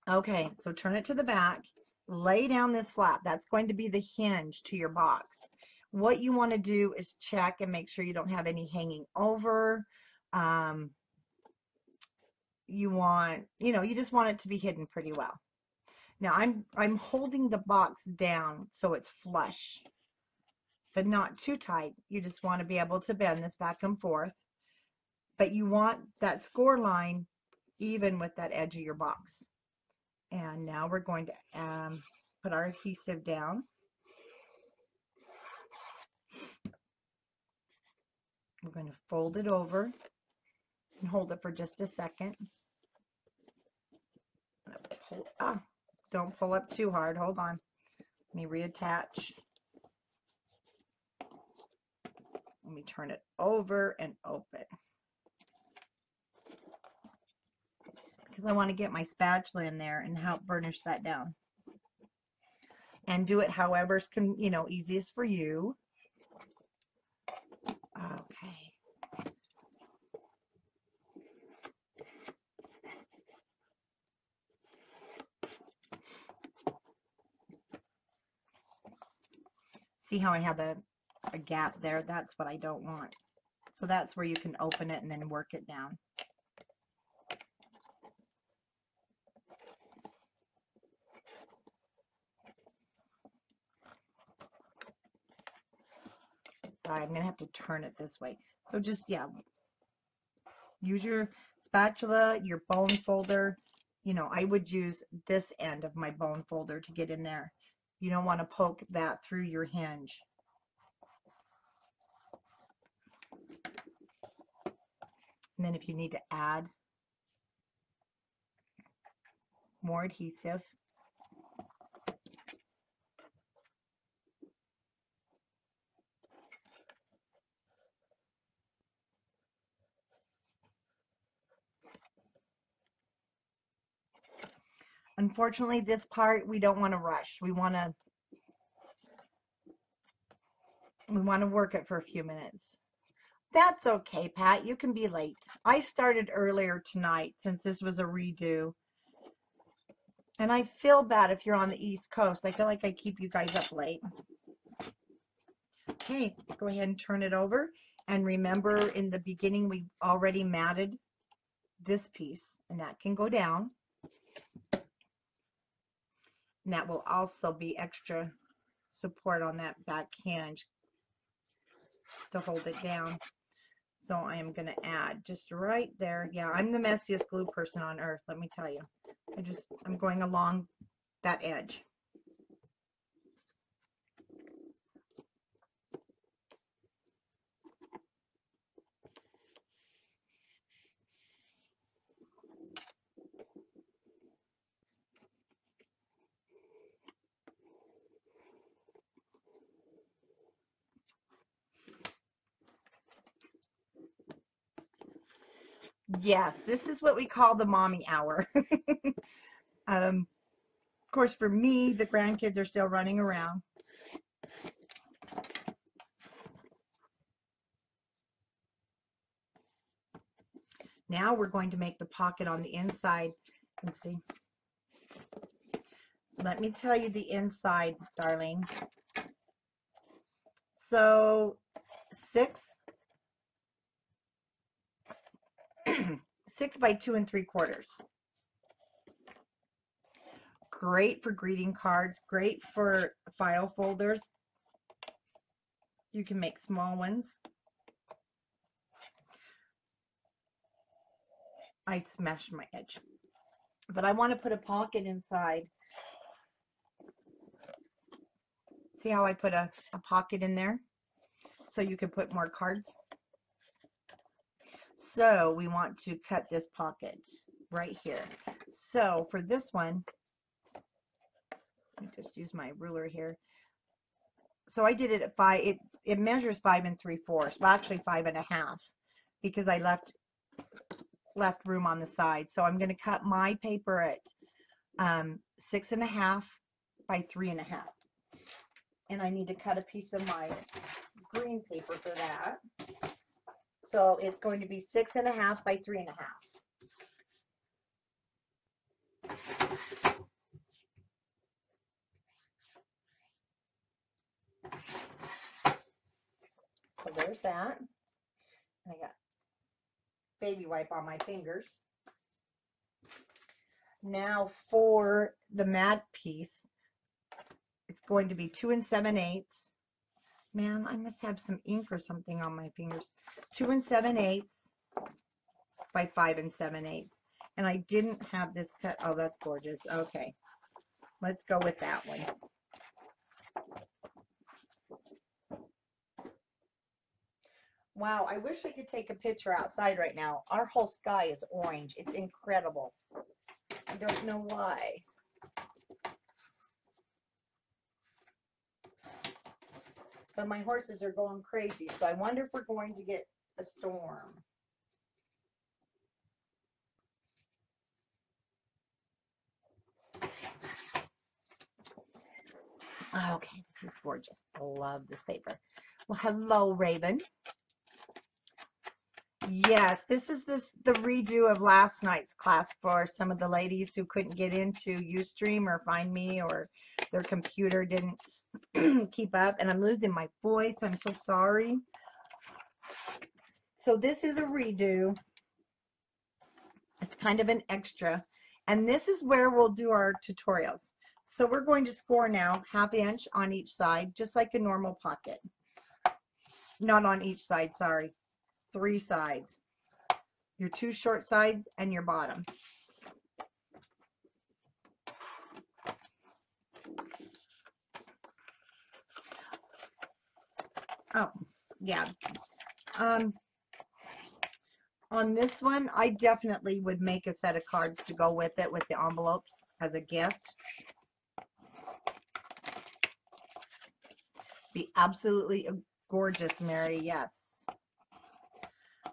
Okay, so turn it to the back. Lay down this flap. That's going to be the hinge to your box. What you want to do is check and make sure you don't have any hanging over. You want, you know, you just want it to be hidden pretty well. Now I'm holding the box down so it's flush, but not too tight. You just want to be able to bend this back and forth, but you want that score line even with that edge of your box. And now we're going to put our adhesive down. We're going to fold it over and hold it for just a second. Don't pull up too hard. Hold on. Let me reattach. Let me turn it over and open. Because I want to get my spatula in there and help burnish that down. And do it however's easiest for you. Okay. See how I have a gap there? That's what I don't want. So that's where you can open it and then work it down. Sorry, I'm going to have to turn it this way. So just, yeah, use your spatula, your bone folder. I would use this end of my bone folder to get in there. You don't want to poke that through your hinge. And then if you need to add more adhesive, unfortunately, this part we don't want to rush. We want to work it for a few minutes. That's okay, Pat. You can be late. I started earlier tonight since this was a redo. And I feel bad if you're on the East Coast. I feel like I keep you guys up late. Okay, go ahead and turn it over. And remember, in the beginning, we already matted this piece, and that can go down. And that will also be extra support on that back hinge to hold it down. So I am going to add just right there. Yeah, I'm the messiest glue person on earth, let me tell you. I'm going along that edge. Yes, this is what we call the mommy hour. Of course, for me, the grandkids are still running around. Now we're going to make the pocket on the inside. Let's see. Let me tell you the inside, darling. So 6 by 2 3/4. Great for greeting cards, great for file folders. You can make small ones. I smashed my edge. But I want to put a pocket inside. See how I put a pocket in there? So you can put more cards. So we want to cut this pocket right here. So for this one, let me just use my ruler here. So I did it at 5. It measures 5 3/4. Well, actually 5 1/2, because I left room on the side. So I'm going to cut my paper at 6 1/2 by 3 1/2. And I need to cut a piece of my green paper for that. So it's going to be 6 1/2 by 3 1/2. So there's that. And I got baby wipe on my fingers. Now for the mat piece, it's going to be 2 7/8. Man, I must have some ink or something on my fingers. 2 7/8 by 5 7/8. And I didn't have this cut. Oh, that's gorgeous. Okay, let's go with that one. Wow, I wish I could take a picture outside right now. Our whole sky is orange. It's incredible. I don't know why. But my horses are going crazy, so I wonder if we're going to get a storm. Okay, this is gorgeous. I love this paper. Well, hello, Raven. Yes, this is the redo of last night's class for some of the ladies who couldn't get into Ustream or Find Me, or their computer didn't keep up. And I'm losing my voice. I'm so sorry. So this is a redo. It's kind of an extra. And this is where we'll do our tutorials. So we're going to score now 1/2 inch on each side, just like a normal pocket. Not on each side, sorry. 3 sides. Your 2 short sides and your bottom. Oh, yeah. On this one, I definitely would make a set of cards to go with it, with the envelopes as a gift. Be absolutely gorgeous, Mary. Yes.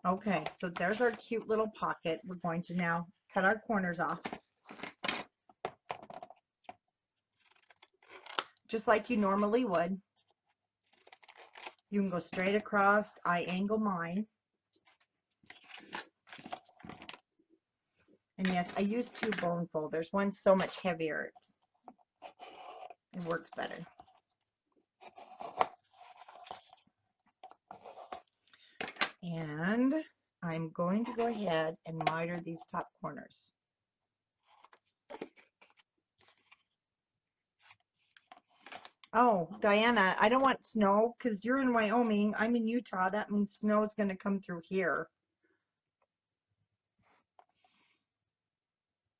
Okay, so there's our cute little pocket. We're going to now cut our corners off. Just like you normally would. You can go straight across. I angle mine. And yes, I use 2 bone folders. One's so much heavier. It works better. And I'm going to go ahead and miter these top corners. Oh, Diana, I don't want snow because you're in Wyoming. I'm in Utah. That means snow is going to come through here.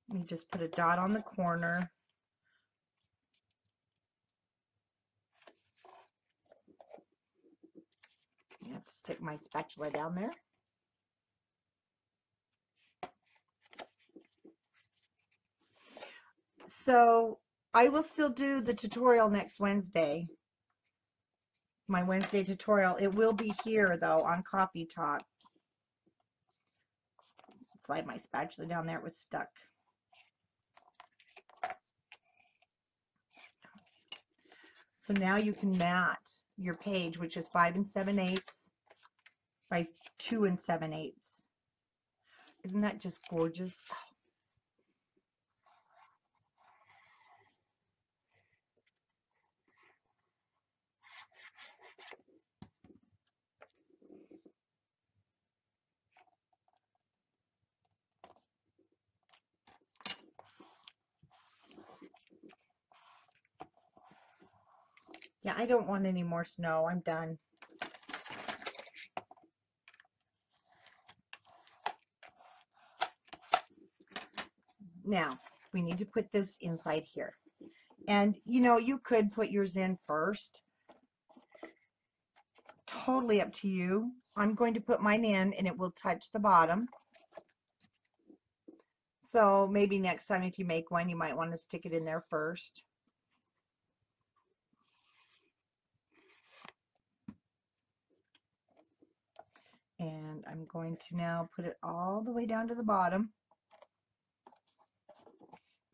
Let me just put a dot on the corner. I have to stick my spatula down there. So I will still do the tutorial next Wednesday. My Wednesday tutorial. It will be here though on Coffee Talk. Slide my spatula down there. It was stuck. So now you can mat your page, which is 5 7/8 by 2 7/8. Isn't that just gorgeous? Yeah, I don't want any more snow. I'm done. Now, we need to put this inside here. And, you know, you could put yours in first. Totally up to you. I'm going to put mine in and it will touch the bottom. So maybe next time if you make one, you might want to stick it in there first. And I'm going to now put it all the way down to the bottom.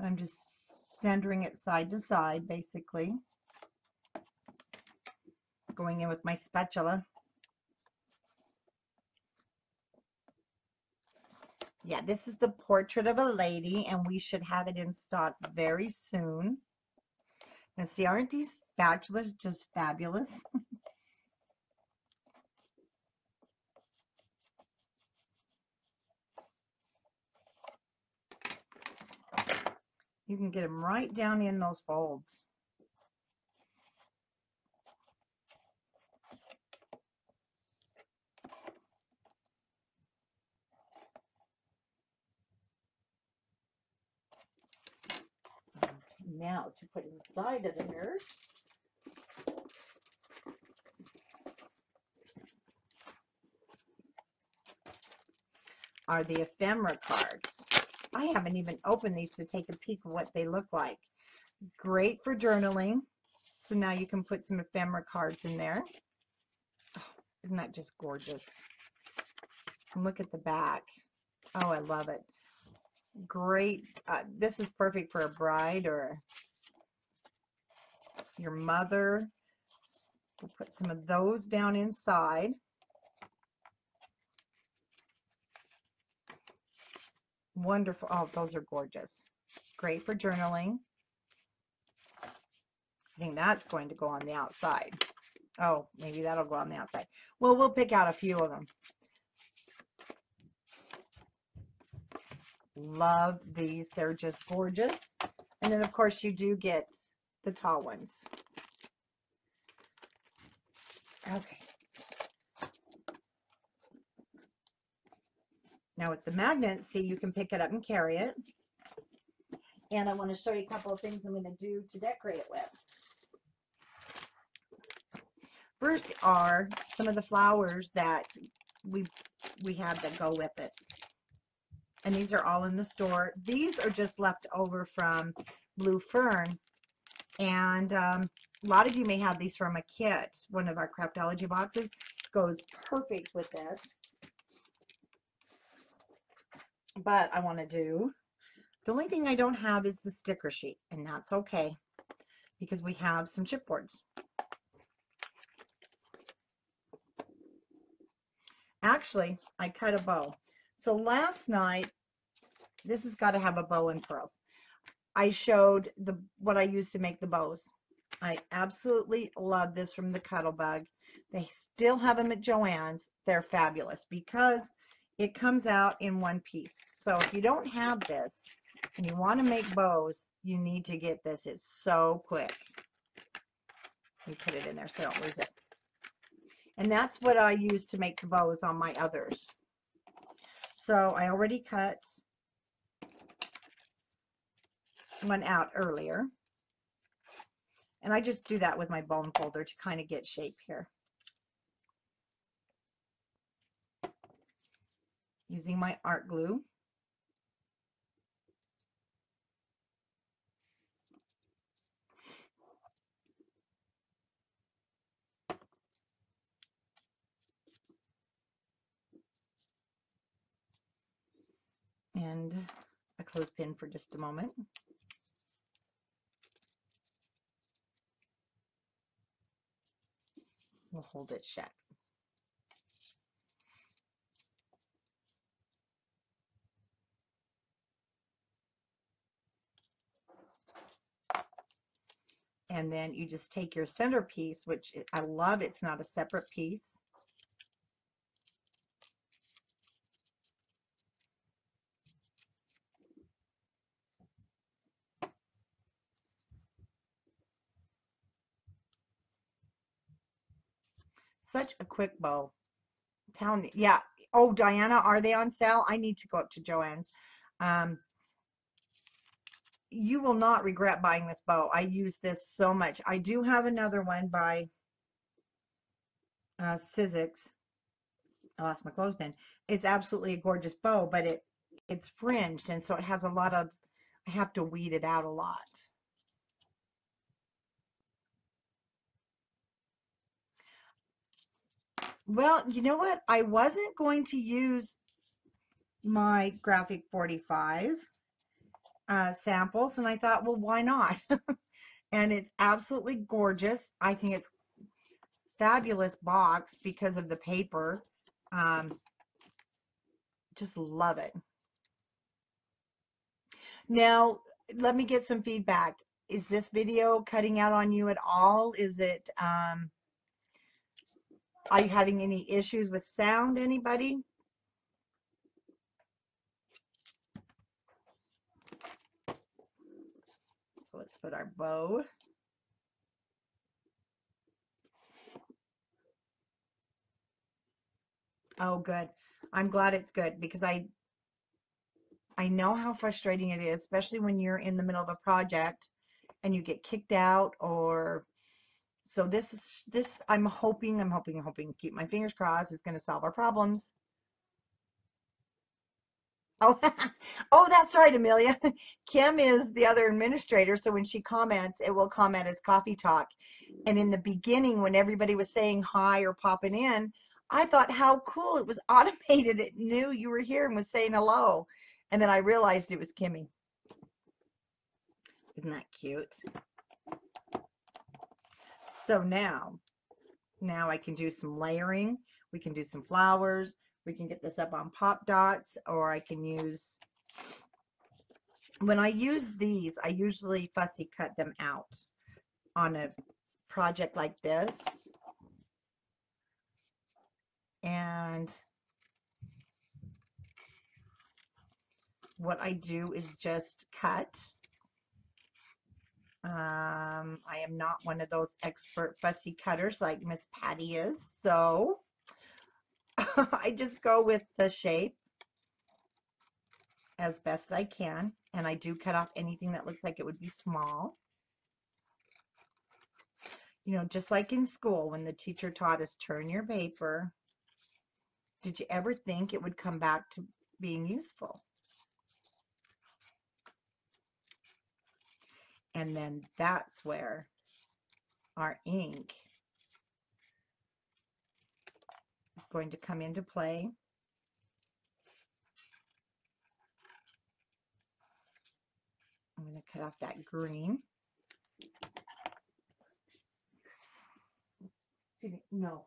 I'm just centering it side to side, basically. Going in with my spatula. Yeah, this is the portrait of a lady, and we should have it in stock very soon. And see, aren't these spatulas just fabulous? You can get them right down in those folds. Now to put inside of there are the ephemera cards. I haven't even opened these to take a peek of what they look like. Great for journaling. So now you can put some ephemera cards in there. Oh, isn't that just gorgeous? And look at the back. Oh, I love it. Great. This is perfect for a bride or your mother. We'll put some of those down inside. Wonderful. Oh, those are gorgeous. Great for journaling. I think that's going to go on the outside. Oh, maybe that'll go on the outside. Well, we'll pick out a few of them. Love these. They're just gorgeous. And then, of course, you do get the tall ones. Okay. Now with the magnets, see, you can pick it up and carry it. And I want to show you a couple of things I'm going to do to decorate it with. First are some of the flowers that we have that go with it. And these are all in the store. These are just left over from Blue Fern. And a lot of you may have these from a kit. One of our Craftology boxes goes perfect with this. But I want to do, the only thing I don't have is the sticker sheet. And that's okay, because we have some chipboards. Actually, I cut a bow. So last night, this has got to have a bow and pearls. I showed what I used to make the bows. I absolutely love this from the Cuttlebug. They still have them at Joann's. They're fabulous because it comes out in one piece. So if you don't have this and you want to make bows, you need to get this. It's so quick. Let me put it in there so I don't lose it. And that's what I use to make the bows on my others. So I already cut one out earlier. And I just do that with my bone folder to kind of get shape here. Using my art glue. And a clothespin for just a moment. We'll hold it shut. And then you just take your centerpiece, which I love, it's not a separate piece. Such a quick bow. I'm telling you, yeah. Oh, Diana, are they on sale? I need to go up to Joann's. You will not regret buying this bow. I use this so much. I do have another one by Sizzix. I lost my clothespin. It's absolutely a gorgeous bow, but it's fringed, and so it has a lot of, I have to weed it out a lot. Well, you know what? I wasn't going to use my Graphic 45 samples, and I thought, well, why not? And it's absolutely gorgeous. I think it's fabulous box because of the paper. Just love it. Now, let me get some feedback. Is this video cutting out on you at all? Is it, are you having any issues with sound, anybody? let's put our bow. Oh, good. I'm glad it's good because I know how frustrating it is, especially when you're in the middle of a project and you get kicked out or so this I'm hoping, keep my fingers crossed, is going to solve our problems. Oh, oh, that's right, Amelia. Kim is the other administrator, so when she comments, it will comment as coffee talk. And in the beginning, when everybody was saying hi or popping in, I thought how cool it was automated. It knew you were here and was saying hello. And then I realized it was Kimmy. Isn't that cute? So now I can do some layering. We can do some flowers. We can get this up on pop dots, or I can use, when I use these, I usually fussy cut them out on a project like this. And what I do is just cut. I am not one of those expert fussy cutters like Miss Patty is, so I just go with the shape as best I can, and I do cut off anything that looks like it would be small. You know, just like in school when the teacher taught us turn your paper, did you ever think it would come back to being useful? And then that's where our ink is going to come into play. I'm going to cut off that green. No.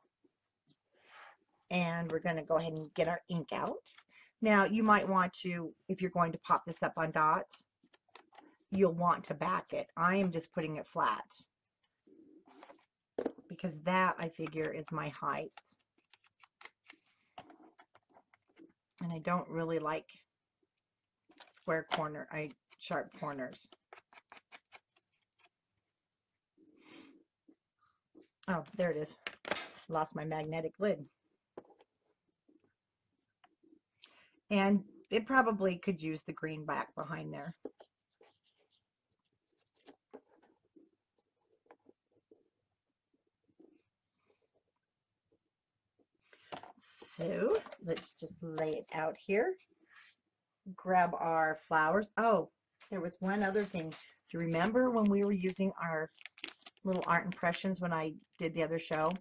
And we're going to go ahead and get our ink out. Now, you might want to, if you're going to pop this up on dots, you'll want to back it. I am just putting it flat because that, I figure, is my height. And I don't really like sharp corners. Oh, there it is. Lost my magnetic lid. And it probably could use the green back behind there. So let's just lay it out here. Grab our flowers. Oh, there was one other thing. Do you remember when we were using our little art impressions when I did the other show?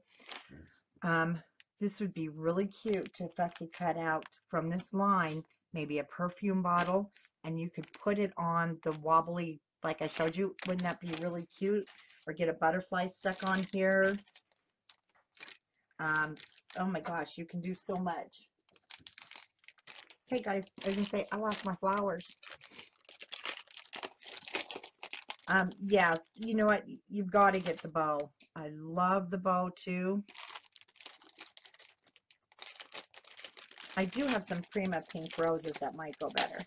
This would be really cute to fussy cut out from this line, maybe a perfume bottle, and you could put it on the wobbly, like I showed you. Wouldn't that be really cute? Or get a butterfly stuck on here. Oh my gosh, you can do so much. Hey guys, I was gonna say I lost my flowers. Yeah, you know what? You've got to get the bow. I love the bow too. I do have some Prima pink roses that might go better.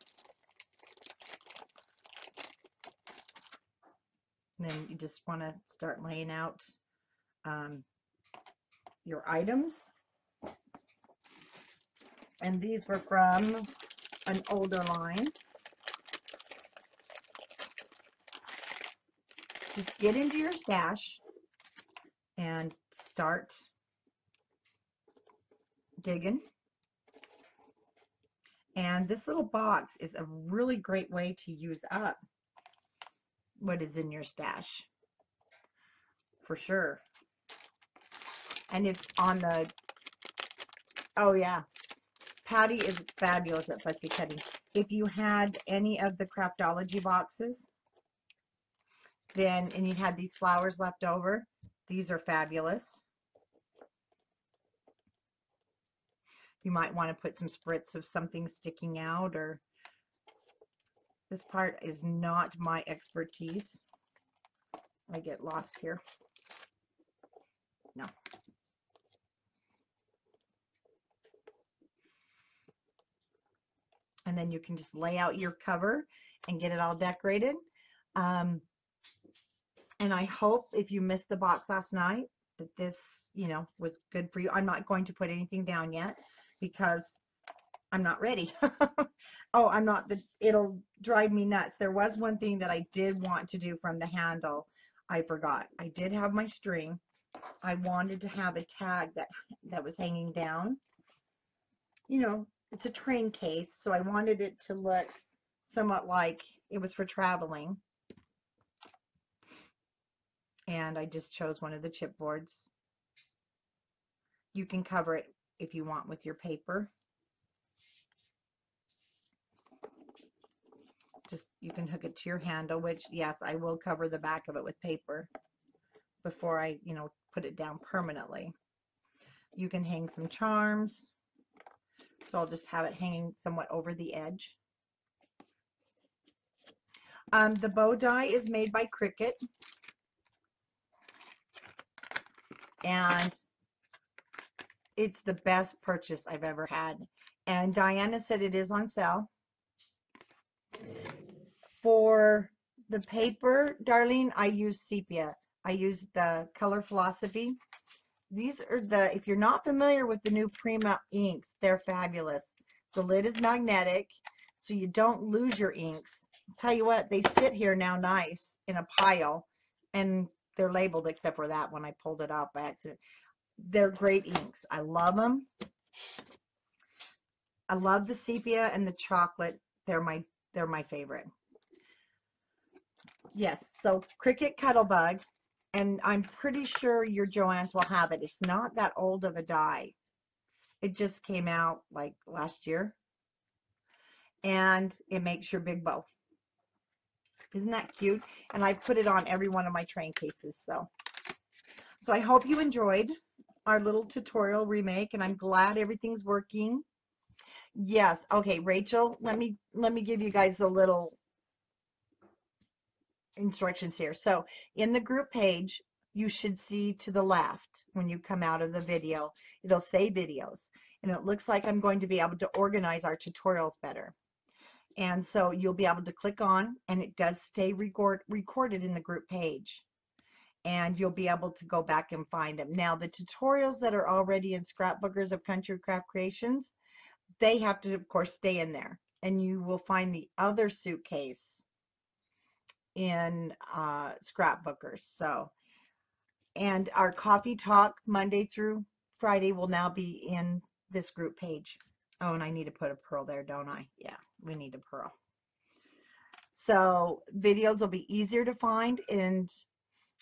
And then you just want to start laying out your items. And these were from an older line. Just get into your stash and start digging. And this little box is a really great way to use up what is in your stash, for sure. And if on the, oh yeah, Patty is fabulous at fussy cutting. If you had any of the Craftology boxes, then, and you had these flowers left over, these are fabulous. You might want to put some spritz of something sticking out, or this part is not my expertise. I get lost here. No. And then you can just lay out your cover and get it all decorated. And I hope if you missed the box last night that this, you know, was good for you. I'm not going to put anything down yet because I'm not ready. Oh, I'm not, it'll drive me nuts. There was one thing that I did want to do from the handle. I forgot. I did have my string. I wanted to have a tag that was hanging down. You know, it's a train case, so I wanted it to look somewhat like it was for traveling. And I just chose one of the chipboards. You can cover it if you want with your paper. Just, you can hook it to your handle, which, yes, I will cover the back of it with paper before I, you know, put it down permanently. You can hang some charms. So I'll just have it hanging somewhat over the edge. The bow die is made by Cricut. And it's the best purchase I've ever had. And Diana said it is on sale. For the paper, Darlene, I use sepia. I use the Color Philosophy. These are the, if you're not familiar with the new Prima inks, they're fabulous. The lid is magnetic, so you don't lose your inks. I'll tell you what, they sit here now nice in a pile, and they're labeled except for that one. I pulled it out by accident. They're great inks. I love them. I love the sepia and the chocolate. They're my favorite. Yes, so Cricut Cuttlebug, and I'm pretty sure your Joann's will have it. It's not that old of a die. It just came out like last year, and it makes your big bow. Isn't that cute? And I put it on every one of my train cases. So I hope you enjoyed our little tutorial remake, and I'm glad everything's working. Yes. Okay, Rachel, let me give you guys a little instructions here. So in the group page, you should see to the left when you come out of the video, it'll say videos, and it looks like I'm going to be able to organize our tutorials better. And so you'll be able to click on, and it does stay recorded in the group page, and you'll be able to go back and find them. Now the tutorials that are already in Scrapbookers of Country Craft Creations, they have to of course stay in there, and you will find the other suitcase in Scrapbookers. So, and our coffee talk Monday through Friday will now be in this group page. Oh, and I need to put a pearl there, don't I? Yeah, we need a pearl. So videos will be easier to find, and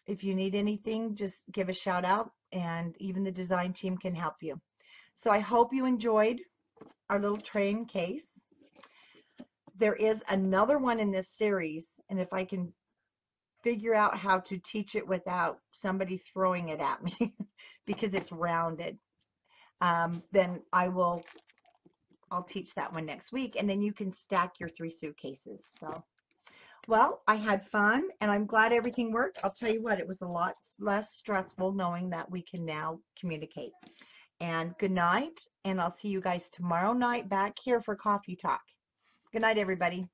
if you need anything, just give a shout out, and even the design team can help you. So I hope you enjoyed our little train case. There is another one in this series, and if I can figure out how to teach it without somebody throwing it at me because it's rounded, then I'll teach that one next week, and then you can stack your 3 suitcases. So, well, I had fun, and I'm glad everything worked. I'll tell you what, it was a lot less stressful knowing that we can now communicate. And good night, and I'll see you guys tomorrow night back here for Coffee Talk. Good night, everybody.